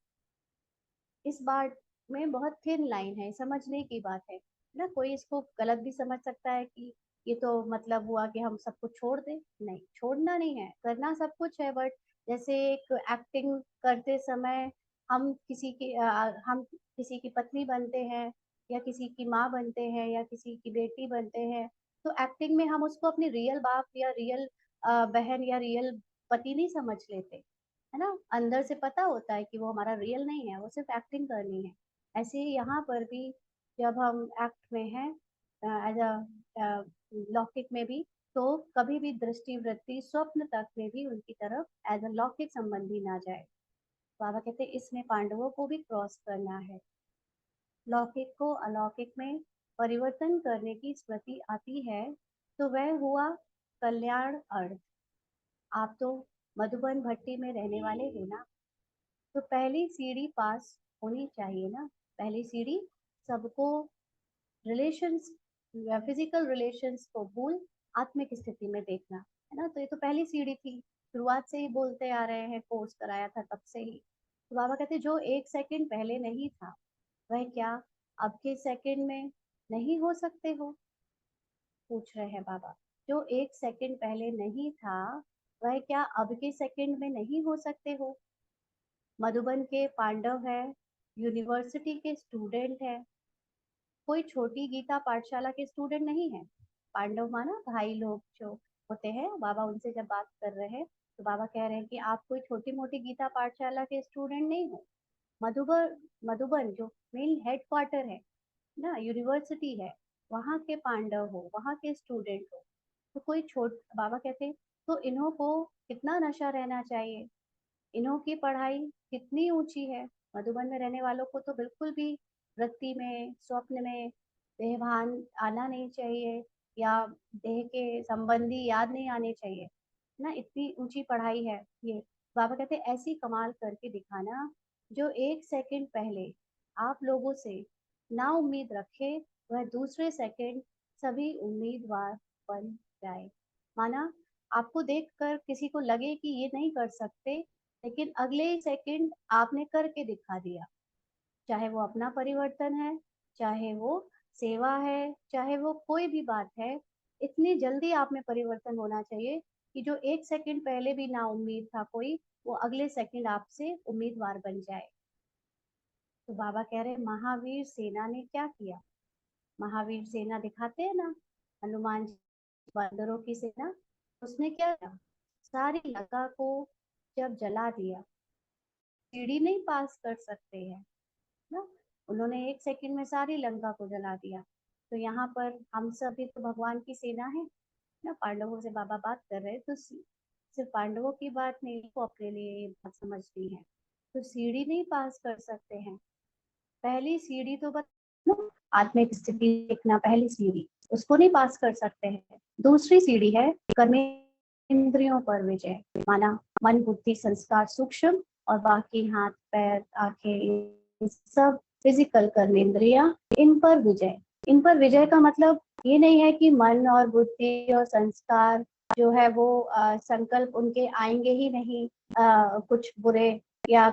इस बात में बहुत थिन लाइन है, समझने की बात है ना। कोई इसको गलत भी समझ सकता है कि ये तो मतलब हुआ कि हम सब कुछ छोड़ दें। नहीं, छोड़ना नहीं है, करना सब कुछ है, बट जैसे एक एक्टिंग करते समय हम किसी की पत्नी बनते हैं, या किसी की माँ बनते हैं, या किसी की बेटी बनते हैं, तो एक्टिंग में हम उसको अपनी रियल बाप या रियल बहन या रियल पति नहीं समझ लेते, है ना। अंदर से पता होता है कि वो हमारा रियल नहीं है, वो सिर्फ एक्टिंग करनी है। ऐसे ही यहाँ पर भी जब हम एक्ट में हैं, एज अ लौकिक में भी, तो कभी भी दृष्टि वृत्ति स्वप्न तक में भी उनकी तरफ एज अ लौकिक संबंधी ना जाए। बाबा कहते हैं इसमें पांडवों को भी क्रॉस करना है। लौकिक को अलौकिक में परिवर्तन करने की स्मृति आती है तो वह हुआ कल्याण अर्थ। आप तो मधुबन भट्टी में रहने वाले हो ना, तो पहली सीढ़ी पास होनी चाहिए ना। पहली सीढ़ी सबको रिलेशंस, फिजिकल रिलेशंस को भूल आत्मिक स्थिति में देखना, है ना। तो ये तो पहली सीढ़ी थी, शुरुआत से ही बोलते आ रहे हैं, कोर्स कराया था तब से ही। तो बाबा कहते जो एक सेकंड पहले नहीं था, वह क्या अब के सेकंड में नहीं हो सकते हो, पूछ रहे हैं बाबा। जो एक सेकंड पहले नहीं था, वह क्या अब के सेकंड में नहीं हो सकते हो। मधुबन के पांडव है, यूनिवर्सिटी के स्टूडेंट है, कोई छोटी गीता पाठशाला के स्टूडेंट नहीं है। पांडव माना भाई लोग जो होते हैं, बाबा उनसे जब बात कर रहे हैं तो बाबा कह रहे हैं कि आप कोई छोटी मोटी गीता पाठशाला के स्टूडेंट नहीं हो। मधुबन मधुबन जो मेन हेड क्वार्टर है ना, यूनिवर्सिटी है, वहाँ के पांडव हो, वहाँ के स्टूडेंट हो। तो कोई छोट बाबा कहते हैं तो इन्हों को कितना नशा रहना चाहिए, इन्हों की पढ़ाई कितनी ऊंची है। मधुबन में रहने वालों को तो बिल्कुल भी वृत्ति में, स्वप्न में देहभान आना नहीं चाहिए, या देह के संबंधी याद नहीं आने चाहिए ना। इतनी ऊंची पढ़ाई है ये। बाबा कहते ऐसी कमाल करके दिखाना, जो एक सेकंड पहले आप लोगों से ना उम्मीद रखे, वह दूसरे सेकंड सभी उम्मीदवार बन जाए। माना आपको देखकर किसी को लगे कि ये नहीं कर सकते, लेकिन अगले ही सेकंड आपने करके दिखा दिया। चाहे वो अपना परिवर्तन है, चाहे वो सेवा है, चाहे वो कोई भी बात है, इतनी जल्दी आप में परिवर्तन होना चाहिए कि जो एक सेकंड पहले भी ना उम्मीद था कोई, वो अगले सेकंड आपसे उम्मीदवार बन जाए। तो बाबा कह रहे महावीर सेना ने क्या किया। महावीर सेना दिखाते हैं ना, हनुमान जी, बंदरों की सेना, उसने क्या किया, सारी लंका को जब जला दिया। सीढ़ी नहीं पास कर सकते हैं ना, उन्होंने एक सेकंड में सारी लंका को जला दिया। तो यहाँ पर हम सब भी तो भगवान की सेना है ना। पांडवों से बाबा बात कर रहे हैं, तो सिर्फ पांडवों की बात नहीं, को अपने लिए ये बात समझनी है। तो सीढ़ी नहीं पास कर सकते हैं, पहली सीढ़ी तो बता, आत्मिक स्थिति देखना, पहली सीढ़ी उसको नहीं पास कर सकते हैं। दूसरी सीढ़ी है कर्मेंद्रियों पर विजय, माना मन बुद्धि संस्कार सूक्ष्म और बाकी हाथ पैर आंखें सब फिजिकल कर्मेंद्रिया, इन पर विजय। इन पर विजय का मतलब ये नहीं है कि मन और बुद्धि और संस्कार जो है वो संकल्प उनके आएंगे ही नहीं, कुछ बुरे या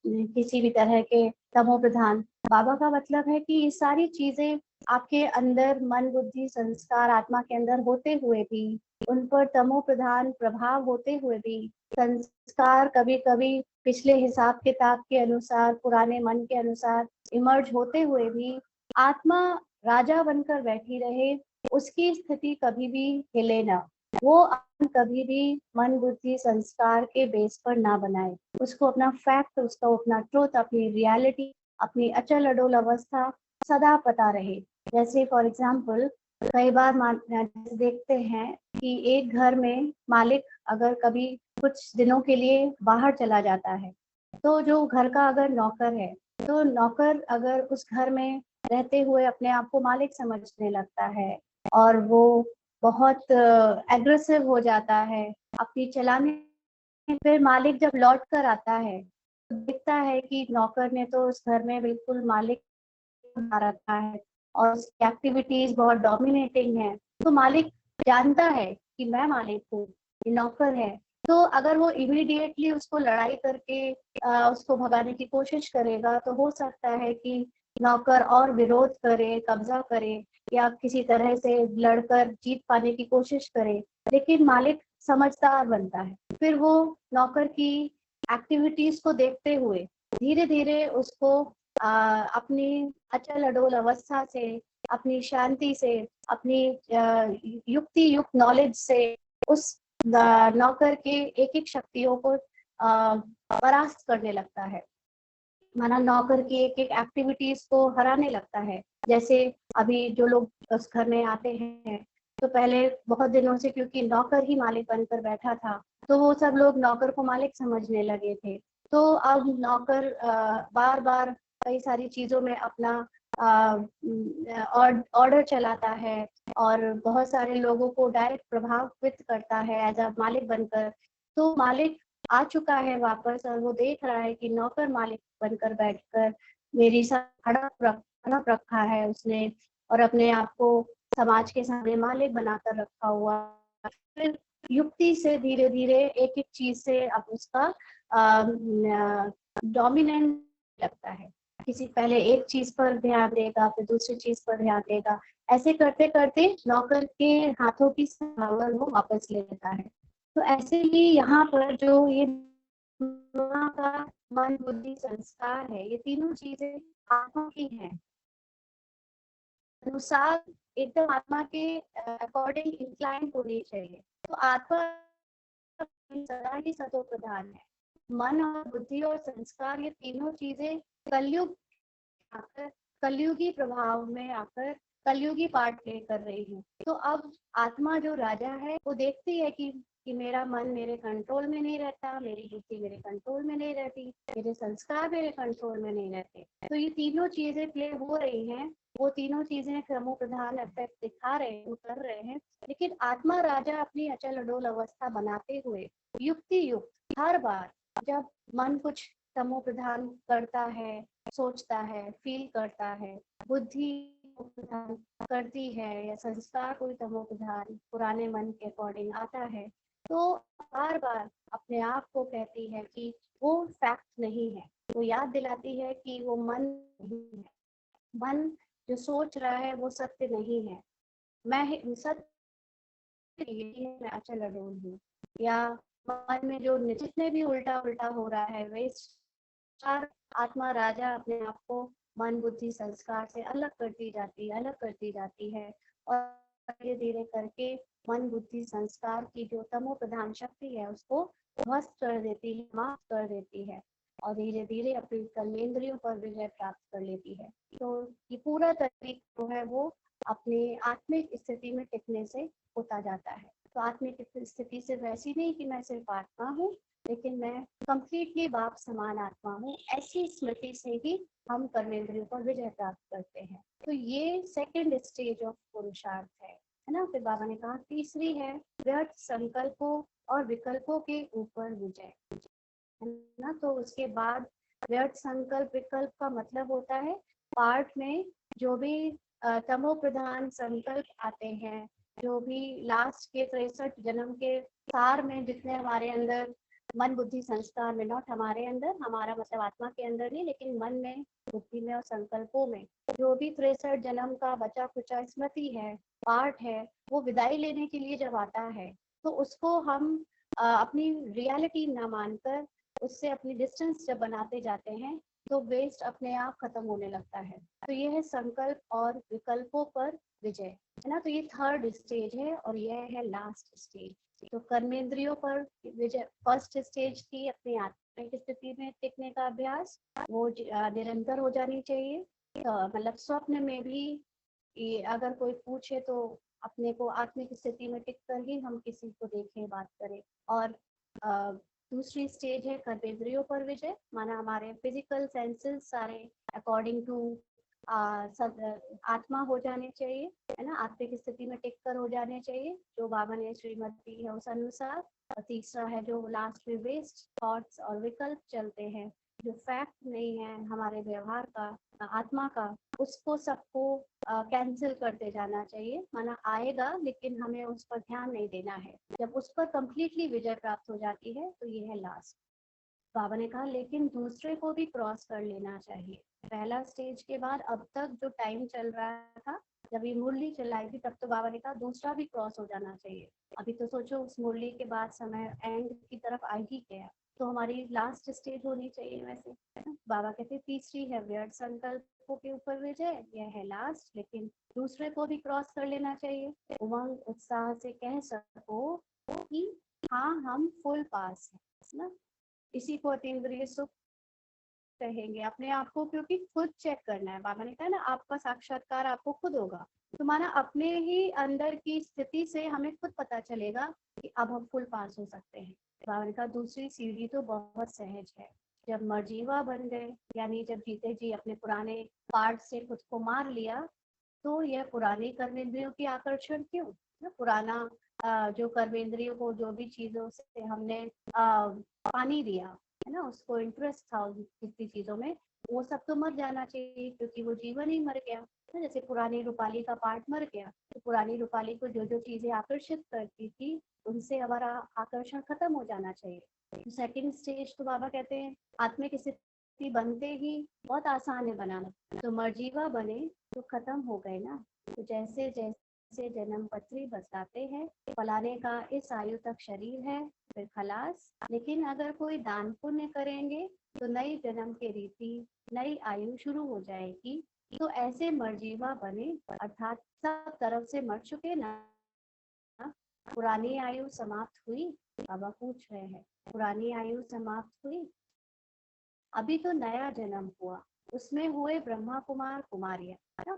किसी भी तरह के तमो प्रधान। बाबा का मतलब है कि ये सारी चीजें आपके अंदर मन बुद्धि संस्कार आत्मा के अंदर होते हुए भी, उन पर तमो प्रधान प्रभाव होते हुए भी, संस्कार कभी कभी पिछले हिसाब किताब के अनुसार, पुराने मन के अनुसार इमर्ज होते हुए भी, आत्मा राजा बनकर बैठी रहे, उसकी स्थिति कभी भी हिले ना, वो कभी भी मन बुद्धि संस्कार के बेस पर ना बनाए, उसको अपना फैक्ट, उसको अपना ट्रूथ, अपनी रियलिटी, अपनी अचल अडोल अवस्था सदा पता रहे। जैसे फॉर एग्जाम्पल कई बार देखते हैं कि एक घर में मालिक अगर कभी कुछ दिनों के लिए बाहर चला जाता है, तो जो घर का अगर नौकर है, तो नौकर अगर उस घर में रहते हुए अपने आप को मालिक समझने लगता है और वो बहुत एग्रेसिव हो जाता है अपनी चलाने, फिर मालिक जब लौट कर आता है तो दिखता है कि नौकर ने तो उस घर में बिल्कुल मालिक बना रखा है और उसकी एक्टिविटीज बहुत डोमिनेटिंग है। तो मालिक जानता है कि मैं मालिक हूँ, ये नौकर है। तो अगर वो इमीडिएटली उसको लड़ाई करके उसको भगाने की कोशिश करेगा, तो हो सकता है कि नौकर और विरोध करे, कब्जा करे या किसी तरह से लड़कर जीत पाने की कोशिश करे। लेकिन मालिक समझदार बनता है, फिर वो नौकर की एक्टिविटीज को देखते हुए धीरे धीरे उसको अपनी अचल अडोल अवस्था से, अपनी शांति से, अपनी युक्ति युक्त नॉलेज से उस नौकर के एक एक शक्तियों को परास्त करने लगता है, माना नौकर की एक एक एक्टिविटीज को हराने लगता है। जैसे अभी जो लोग उस घर में आते हैं, तो पहले बहुत दिनों से क्योंकि नौकर ही मालिक बनकर बैठा था, तो वो सब लोग नौकर को मालिक समझने लगे थे। तो अब नौकर बार बार कई सारी चीजों में अपना ऑर्डर चलाता है और बहुत सारे लोगों को डायरेक्ट प्रभावित करता है एज अ मालिक बनकर। तो मालिक आ चुका है वापस और वो देख रहा है कि नौकर मालिक बनकर बैठकर मेरी साथ हड़प रखा है उसने, और अपने आप को समाज के सामने मालिक बनाकर रखा हुआ। फिर युक्ति से धीरे धीरे एक एक चीज से अब उसका डोमिनेंट लगता है। किसी पहले एक चीज पर ध्यान देगा, फिर दूसरी चीज पर ध्यान देगा, ऐसे करते करते नौकर के हाथों की पावर वो वापस ले लेता है। तो ऐसे ही यहाँ पर जो ये का मन बुद्धि संस्कार है, ये तीनों चीजें आत्मा की हैं, अनुसार एकदम आत्मा के अकॉर्डिंग इंक्लाइन होनी चाहिए। तो आत्मा सदा ही सतो प्रधान है। मन और बुद्धि और संस्कार, ये तीनों चीजें कलयुग आकर, कलयुगी प्रभाव में आकर कलयुगी पार्ट प्ले कर रही है। तो अब आत्मा जो राजा है वो देखती है कि मेरा मन मेरे कंट्रोल में नहीं रहता, मेरी बुद्धि मेरे कंट्रोल में नहीं रहती, मेरे संस्कार मेरे कंट्रोल में नहीं रहते। तो ये तीनों चीजें प्ले हो रही हैं, वो तीनों चीजें क्रमो प्रधान इफेक्ट दिखा रहे हैं, कर रहे हैं। लेकिन आत्मा राजा अपनी अचल अडोल अवस्था बनाते हुए युक्ति युक्त हर बार जब मन कुछ तमो प्रधान करता है, सोचता है, फील करता है, बुद्धि प्रधान करती है या संस्कार कोई तमो प्रधान पुराने मन के अकॉर्डिंग आता है, तो बार बार अपने आप को कहती है कि वो फैक्ट नहीं है। वो याद दिलाती है कि वो मन नहीं है, मन जो सोच रहा है वो सत्य नहीं है, मैं सत्य यही है, मैं अचल अडोल हूँ। या मन में जो जितने भी उल्टा उल्टा हो रहा है वे चार, आत्मा राजा अपने आप को मन बुद्धि संस्कार से अलग करती जाती है, अलग करती जाती है, और धीरे धीरे करके मन बुद्धि संस्कार की जो तमो प्रधान शक्ति है उसको ध्वस्त कर देती है, समाप्त कर देती है, और धीरे धीरे अपनी कर्मेंद्रियों पर विजय प्राप्त कर लेती है। तो ये पूरा तरीका जो है वो अपने आत्मिक स्थिति में टिकने से होता जाता है। तो आत्मिक स्थिति सिर्फ ऐसी नहीं कि मैं सिर्फ आत्मा हूँ, लेकिन मैं कंप्लीटली बाप समान आत्मा हूँ, ऐसी स्मृति से ही हम कर्मेंद्रियों पर विजय प्राप्त करते हैं। तो ये सेकंड स्टेज ऑफ पुरुषार्थ है ना। फिर बाबा ने कहा तीसरी है व्यर्थ संकल्पों और विकल्पों के ऊपर विजय, है ना। तो उसके बाद व्यर्थ संकल्प विकल्प का मतलब होता है पार्ट में जो भी तमो प्रधान संकल्प आते हैं, जो भी लास्ट के 63 जन्म के सार में जितने हमारे अंदर मन बुद्धि संस्कार में, नॉट हमारे अंदर, हमारा मतलब आत्मा के अंदर नहीं, लेकिन मन में, बुद्धि में और संकल्पों में जो भी 63 जन्म का बचा खुचा स्मृति है, पार्ट है, वो विदाई लेने के लिए जब आता है तो उसको हम अपनी रियलिटी न मानकर उससे अपनी डिस्टेंस जब बनाते जाते हैं तो वेस्ट अपने आप खत्म होने लगता है। तो ये है संकल्प और विकल्पों पर विजय, है ना। तो ये थर्ड स्टेज है और यह है लास्ट स्टेज। तो कर्मेंद्रियों पर विजय फर्स्ट स्टेज की अपनी आत्मिक स्थिति में टिकने का अभ्यास, वो निरंतर हो जानी चाहिए। मतलब स्वप्न में भी ये अगर कोई पूछे तो अपने को आत्मिक स्थिति में टिक कर ही हम किसी को देखें, बात करें। और अ, दूसरी स्टेज है कर्मेंद्रियों पर विजय, माना हमारे फिजिकल सेंसेस सारे अकॉर्डिंग टू सब आत्मा हो जाने चाहिए, है ना, आत्मिक स्थिति में टिक कर हो जाने चाहिए, जो बाबा ने श्रीमत दी है उस अनुसार। और तीसरा है जो लास्ट में वेस्ट थॉट्स और विकल्प चलते हैं, जो फैक्ट नहीं है हमारे व्यवहार का, आत्मा का, उसको सबको कैंसिल करते जाना चाहिए। माना आएगा लेकिन हमें उस पर ध्यान नहीं देना है। जब उस पर कंप्लीटली विजय प्राप्त हो जाती है तो ये है लास्ट। बाबा ने कहा लेकिन दूसरे को भी क्रॉस कर लेना चाहिए। पहला स्टेज के बाद अब तक जो टाइम चल रहा था, जब ये मुरली चलाई थी तब तो बाबा ने कहा दूसरा भी क्रॉस हो जाना चाहिए। अभी तो सोचो उस मुरली के बाद समय एंड की तरफ आ ही गया, तो हमारी लास्ट स्टेज होनी चाहिए वैसे, है ना। बाबा कहते तीसरी है व्यर्थ संकल्पों के ऊपर विजय, यह है लास्ट, लेकिन दूसरे को भी क्रॉस कर लेना चाहिए। उमंग उत्साह से कह सको कि हाँ हम फुल पास है ना। इसी को अतीन्द्रिय सुख कहेंगे अपने आप को, क्योंकि खुद चेक करना है। बाबा ने कहा ना आपका साक्षात्कार आपको खुद होगा, तो माना अपने ही अंदर की स्थिति से हमें खुद पता चलेगा कि अब हम फुल पास हो सकते हैं। बाबा ने कहा दूसरी सीढ़ी तो बहुत सहज है। जब मर्जीवा बन गए, यानी जब जीते जी अपने पुराने पार्ट से खुद को मार लिया, तो यह पुरानी कर्मेंद्रियों की आकर्षण क्यों, ना पुराना जो कर्मेंद्रियों को जो भी चीजों से हमने पानी दिया, है ना, उसको इंटरेस्ट था किसी चीजों में, वो सब तो मर जाना चाहिए, क्योंकि वो जीवन ही मर गया ना। जैसे पुरानी रूपाली का पार्ट मर गया, तो पुरानी रूपाली को जो जो चीजें आकर्षित करती थी उनसे हमारा आकर्षण खत्म हो जाना चाहिए। सेकंड स्टेज तो बाबा कहते हैं आत्मिक स्थिति बनते ही बहुत आसान है बनाना। तो मर्जीवा बने तो खत्म हो गए ना। तो जैसे जैसे जन्म पत्री बताते हैं, फलाने का इस आयु तक शरीर है, फिर खलास। लेकिन अगर कोई दान पुण्य करेंगे तो नई जन्म की रीति, नई आयु शुरू हो जाएगी। तो ऐसे मर्जीवा बने, अर्थात सब तरफ से मर चुके ना। पुरानी आयु समाप्त हुई, बाबा पूछ रहे हैं पुरानी आयु समाप्त हुई, अभी तो नया जन्म हुआ, उसमें हुए ब्रह्मा कुमार कुमारियां।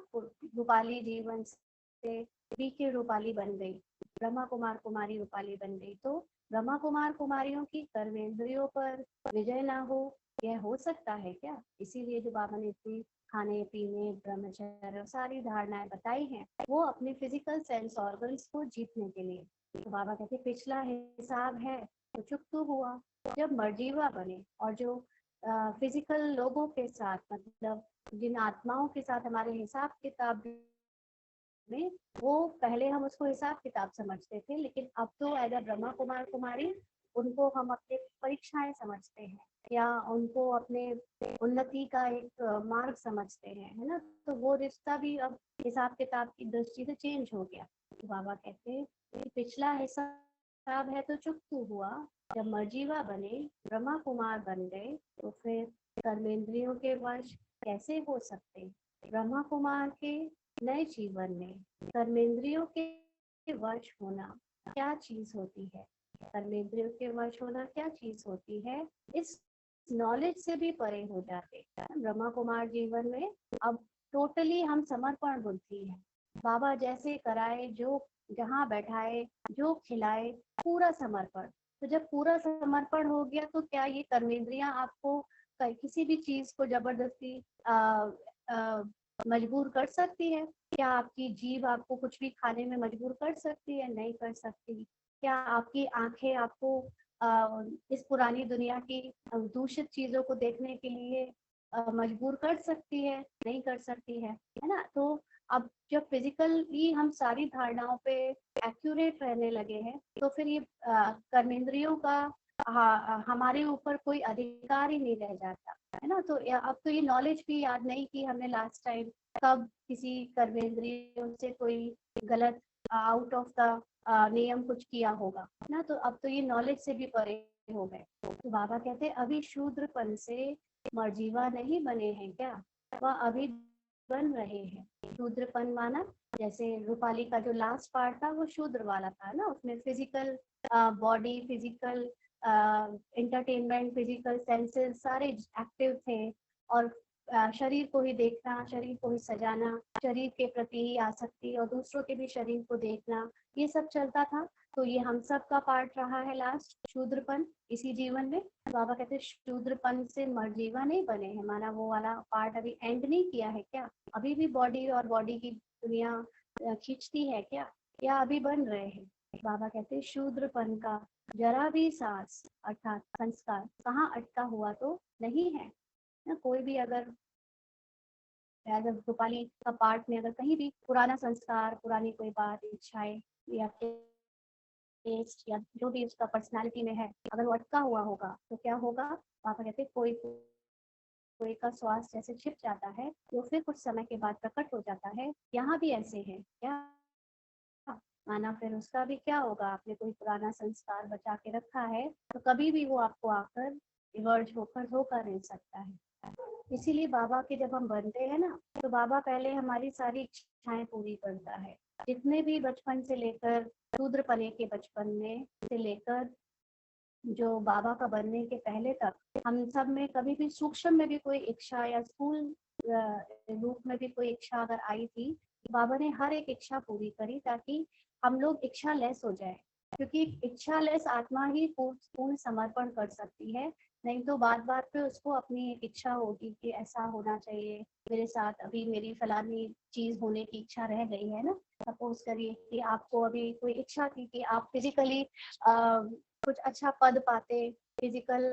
रूपाली जीवन से भी के रूपाली बन गई, ब्रह्मा कुमार कुमारी रूपाली बन गई। तो ब्रह्मा कुमार कुमारियों की कर्मेंद्रियों पर विजय ना हो, यह हो सकता है क्या? इसीलिए जो बाबा ने इतनी खाने पीने ब्रह्मचर्य सारी धारणाएं बताई हैं, वो अपने फिजिकल सेंस ऑर्गन्स को जीतने के लिए। तो बाबा कहते पिछला हिसाब है तो चुकतू हुआ। जब मर्जीवा बने और जो फिजिकल लोगों के साथ, मतलब जिन आत्माओं के साथ हमारे हिसाब किताब में, वो पहले हम उसको हिसाब किताब समझते थे, लेकिन अब तो एज अ ब्रह्मा कुमार कुमारी उनको हम अपने परीक्षाएं समझते हैं, या उनको अपने उन्नति का एक मार्ग समझते हैं, है ना। तो वो रिश्ता भी अब हिसाब किताब की दृष्टि से चेंज हो गया। तो बाबा कहते हैं कि पिछला हिसाब है तो चुकतू हुआ। जब मर्जीवा बने, ब्रह्मा कुमार बन गए, तो फिर कर्मेंद्रियों के वश कैसे हो सकते? ब्रह्मा कुमार के नए जीवन में कर्मेंद्रियों के वश होना क्या चीज होती है? कर्मेंद्रियों के वश होना क्या चीज होती है, इस नॉलेज से भी परे हो जाते हैं। ब्रह्मा कुमार जीवन में अब टोटली हम समर्पण बुद्धि है। बाबा जैसे कराए, जो जहाँ बैठाए, जो खिलाए, पूरा समर्पण। तो जब पूरा समर्पण हो गया तो क्या ये कर्मेंद्रियां आपको किसी भी चीज को जबरदस्ती मजबूर कर सकती है? क्या आपकी जीभ आपको कुछ भी खाने में मजबूर कर सकती है? नहीं कर सकती। क्या आपकी आंखें आपको इस पुरानी दुनिया की दूषित चीजों को देखने के लिए मजबूर कर सकती है? नहीं कर सकती है ना। तो अब जब फिजिकली हम सारी धारणाओं पे एक्यूरेट रहने लगे हैं, तो फिर ये कर्मेंद्रियों का हमारे ऊपर कोई अधिकार ही नहीं रह जाता, है ना। तो अब तो ये नॉलेज भी याद नहीं कि हमने लास्ट टाइम कब किसी कर्मेंद्रियों से कोई गलत आउट ऑफ द नियम कुछ किया होगा ना। तो अब तो ये नॉलेज से भी परे हो गए। तो बाबा कहते अभी शूद्रपन से मर्जीवा नहीं बने हैं क्या? वह अभी बन रहे हैं। शूद्रपन माना जैसे रूपाली का जो लास्ट पार्ट था वो शूद्र वाला था ना, उसमें physical body, physical entertainment, physical senses सारे एक्टिव थे, और शरीर को ही देखना, शरीर को ही सजाना, शरीर के प्रति ही आसक्ति और दूसरों के भी शरीर को देखना, ये सब चलता था। तो ये हम सब का पार्ट रहा है लास्ट, शूद्रपन इसी जीवन में। बाबा कहते हैं शूद्रपन से मर्जीवा नहीं बने हैं, माना वो वाला पार्ट अभी एंड नहीं किया है क्या? अभी भी बॉडी और बॉडी की दुनिया खींचती है क्या, या अभी बन रहे हैं? बाबा कहते हैं शूद्रपन का जरा भी सांस अर्थात संस्कार कहाँ अटका हुआ तो नहीं है ना। कोई भी अगर गोपाली का पार्ट में अगर कहीं भी पुराना संस्कार, पुरानी कोई बात, इच्छाएं या टेस्ट या जो भी उसका पर्सनालिटी में है, अगर वो अटका हुआ होगा तो क्या होगा? पापा कहते कोई कोई का श्वास जैसे छिप जाता है तो फिर कुछ समय के बाद प्रकट हो जाता है। यहाँ भी ऐसे है क्या? माना फिर उसका भी क्या होगा? आपने कोई पुराना संस्कार बचा के रखा है तो कभी भी वो आपको आकर रिवर्ज होकर धोखा नहीं सकता है। इसीलिए बाबा के जब हम बनते हैं ना, तो बाबा पहले हमारी सारी इच्छाएं पूरी करता है। जितने भी बचपन से लेकर शूद्रपने के बचपन में से लेकर जो बाबा का बनने के पहले तक, हम सब में कभी भी सूक्ष्म में भी कोई इच्छा या स्थूल रूप में भी कोई इच्छा अगर आई थी, बाबा ने हर एक इच्छा पूरी करी ताकि हम लोग इच्छा लेस हो जाए, क्योंकि इच्छा लेस आत्मा ही पूर्ण समर्पण कर सकती है। नहीं तो बात बात पे उसको अपनी एक इच्छा होगी कि ऐसा होना चाहिए मेरे साथ, अभी मेरी फलानी चीज होने की इच्छा रह गई है ना। सपोज करिए कि आपको अभी कोई इच्छा थी कि आप फिजिकली कुछ अच्छा पद पाते, फिजिकल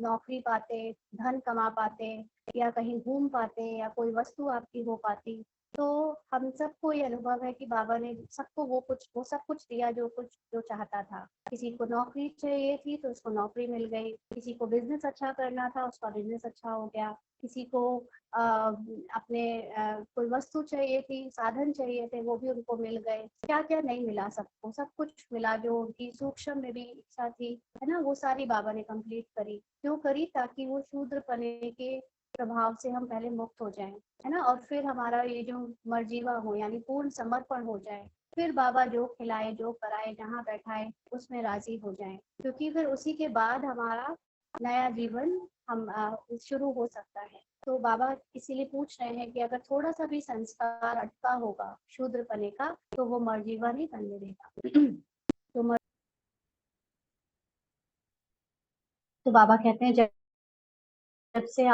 नौकरी पाते, धन कमा पाते, या कहीं घूम पाते, या कोई वस्तु आपकी हो पाती। तो हम सबको ये अनुभव है कि बाबा ने सबको वो सब कुछ दिया जो चाहता था। किसी को नौकरी चाहिए थी तो उसको नौकरी मिल गई, किसी को बिजनेस अच्छा करना था उसका बिजनेस अच्छा हो गया, किसी को अपने कोई वस्तु चाहिए थी, साधन चाहिए थे, वो भी उनको मिल गए। क्या क्या नहीं मिला? सबको सब कुछ मिला, जो उनकी सूक्ष्म में भी इच्छा थी, है ना, वो सारी बाबा ने कंप्लीट करी। क्यों करी? ताकि वो शूद्रपने के प्रभाव से हम पहले मुक्त हो जाएं, है ना, और फिर हमारा ये जो मर्जीवा हो यानी पूर्ण समर्पण हो जाए, फिर बाबा जो खिलाए, जो कराए, जहाँ बैठाए उसमें राजी हो जाए, क्योंकि फिर उसी के बाद हमारा नया जीवन हम शुरू हो सकता है। तो बाबा इसीलिए पूछ रहे हैं कि अगर थोड़ा सा भी संस्कार अटका होगा शूद्रपने का तो वो मर्जीवा नहीं बनने देगा। तो बाबा कहते हैं जब जब से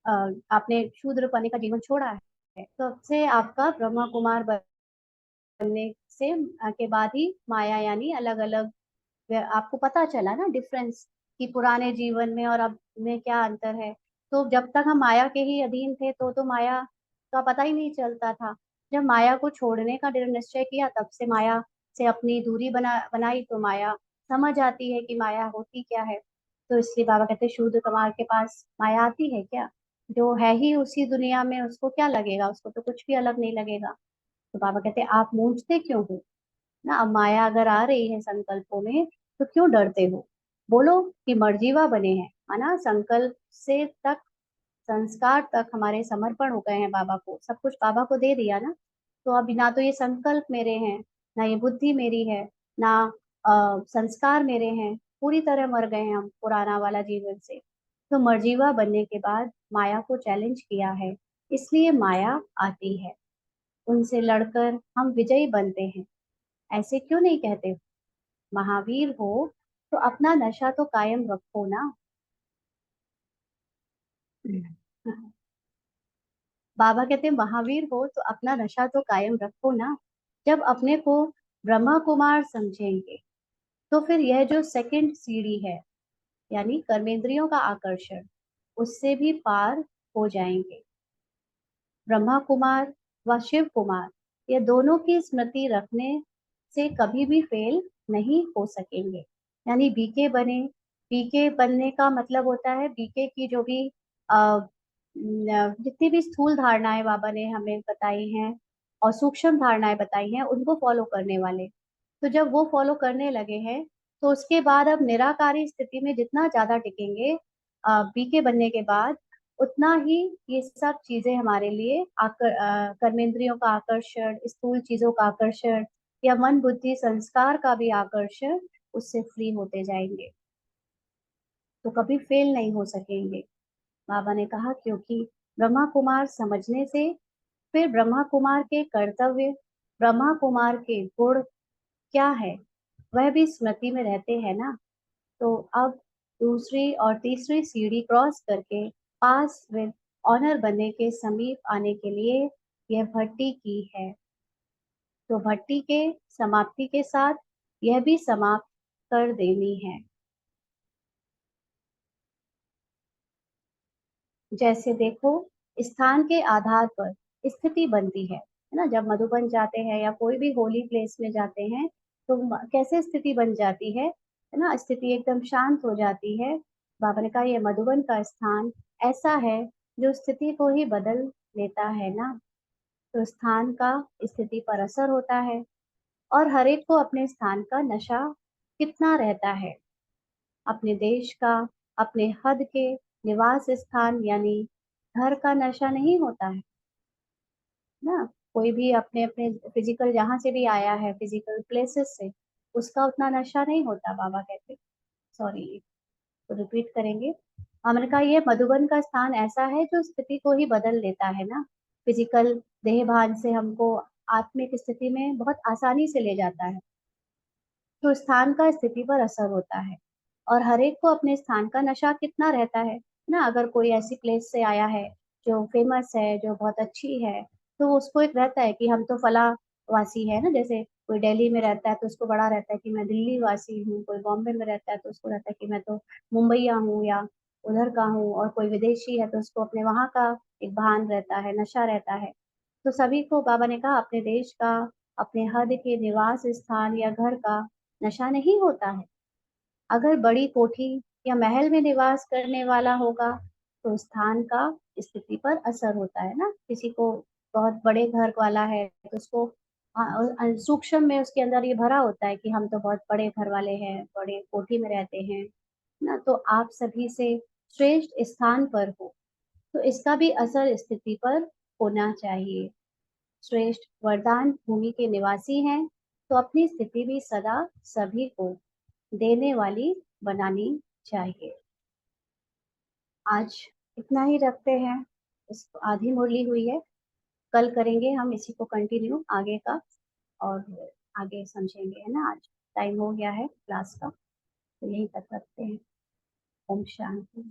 आपने शूद्रपने का जीवन छोड़ा है, तब से आपका ब्रह्मा कुमार बनने से के बाद ही माया यानी अलग अलग आपको पता चला ना डिफरेंस, कि पुराने जीवन में और अब में क्या अंतर है। तो जब तक हम माया के ही अधीन थे तो माया का पता ही नहीं चलता था। जब माया को छोड़ने का दृढ़ निश्चय किया, तब से माया से अपनी दूरी बनाई, तो माया समझ आती है कि माया होती क्या है। तो इसलिए बाबा कहते हैं शूद्र कुमार के पास माया आती है क्या? जो है ही उसी दुनिया में, उसको क्या लगेगा? उसको तो कुछ भी अलग नहीं लगेगा। तो बाबा कहते हैं आप मूंझते क्यों हो ना? अब माया अगर आ रही है संकल्पों में तो क्यों डरते हो? बोलो कि मर्जीवा बने हैं, है ना, संकल्प से तक संस्कार तक हमारे समर्पण हो गए हैं बाबा को, सब कुछ बाबा को दे दिया ना। तो अब ना तो ये संकल्प मेरे हैं, ना ये बुद्धि मेरी है, ना संस्कार मेरे हैं, पूरी तरह मर गए हैं हम पुराना वाला जीवन से। तो मर्जीवा बनने के बाद माया को चैलेंज किया है, इसलिए माया आती है। उनसे लड़कर हम विजयी बनते हैं। ऐसे क्यों नहीं कहते हो? महावीर हो तो अपना नशा तो कायम रखो ना। बाबा कहते हैं महावीर हो तो अपना नशा तो कायम रखो ना। जब अपने को ब्रह्मा कुमार समझेंगे तो फिर यह जो सेकंड सीढ़ी है यानी कर्मेंद्रियों का आकर्षण, उससे भी पार हो जाएंगे। ब्रह्मा कुमार व शिव कुमार ये दोनों की स्मृति रखने से कभी भी फेल नहीं हो सकेंगे। यानी बीके बने, बीके बनने का मतलब होता है बीके की जो भी जितनी भी स्थूल धारणाएं बाबा ने हमें बताई हैं और सूक्ष्म धारणाएं बताई हैं उनको फॉलो करने वाले। तो जब वो फॉलो करने लगे हैं तो उसके बाद अब निराकारी स्थिति में जितना ज्यादा टिकेंगे बीके बनने के बाद, उतना ही ये सब चीजें हमारे लिए कर्मेंद्रियों का आकर्षण, स्थूल चीजों का आकर्षण या मन बुद्धि संस्कार का भी आकर्षण उससे फ्री होते जाएंगे, तो कभी फेल नहीं हो सकेंगे। बाबा ने कहा क्योंकि ब्रह्मा कुमार समझने से, फिर ब्रह्मा कुमार के कर्तव्य, ब्रह्मा कुमार के गुण क्या है, वह भी स्मृति में रहते हैं ना। तो अब दूसरी और तीसरी सीढ़ी क्रॉस करके पास विद ऑनर बनने के समीप आने के लिए यह भट्टी की है। तो भट्टी के समाप्ति के साथ यह भी समाप्त कर देनी है। जैसे देखो, स्थान के आधार पर स्थिति बनती है ना। जब मधुबन जाते हैं या कोई भी होली प्लेस में जाते हैं तो कैसे स्थिति बन जाती है ना, स्थिति एकदम शांत हो जाती है। बाबा ने कहा ये मधुबन का स्थान ऐसा है जो स्थिति को ही बदल लेता है ना। तो स्थान का स्थिति पर असर होता है, और हर एक को अपने स्थान का नशा कितना रहता है, अपने देश का, अपने हद के निवास स्थान यानी घर का नशा नहीं होता है ना। कोई भी अपने अपने फिजिकल जहाँ से भी आया है, फिजिकल प्लेसेस से, उसका उतना नशा नहीं होता, बाबा कहते। सॉरी, तो रिपीट करेंगे। हमने कहा ये मधुबन का स्थान ऐसा है जो स्थिति को ही बदल लेता है ना। फिजिकल देह भान से हमको आत्मिक स्थिति में बहुत आसानी से ले जाता है। तो स्थान का स्थिति पर असर होता है, और हर एक को अपने स्थान का नशा कितना रहता है ना। अगर कोई ऐसी प्लेस से आया है जो फेमस है, जो बहुत अच्छी है, तो उसको एक रहता है कि हम तो फला वासी है ना। जैसे कोई दिल्ली में रहता है तो उसको बड़ा रहता है कि मैं दिल्ली वासी हूँ, कोई बॉम्बे में रहता है तो उसको रहता है कि मैं तो मुंबईया हूँ या उधर का हूँ, और कोई विदेशी है तो उसको अपने वहाँ का एक भान रहता है, नशा रहता है। तो सभी को बाबा ने कहा अपने देश का, अपने हद के निवास स्थान या घर का नशा नहीं होता है। अगर बड़ी कोठी या महल में निवास करने वाला होगा तो स्थान का स्थिति पर असर होता है ना। किसी को बहुत बड़े घर वाला है तो उसको सूक्ष्म में उसके अंदर ये भरा होता है कि हम तो बहुत बड़े घर वाले हैं, बड़े कोठी में रहते हैं ना। तो आप सभी से श्रेष्ठ स्थान पर हो, तो इसका भी असर स्थिति पर होना चाहिए। श्रेष्ठ वरदान भूमि के निवासी हैं, तो अपनी स्थिति भी सदा सभी को देने वाली बनानी चाहिए। आज इतना ही रखते हैं, इस आधी मुरली हुई है। कल करेंगे हम इसी को कंटिन्यू आगे का, और आगे समझेंगे, है ना। आज टाइम हो गया है क्लास का, तो यहीं तक रखते हैं। ओम शांति।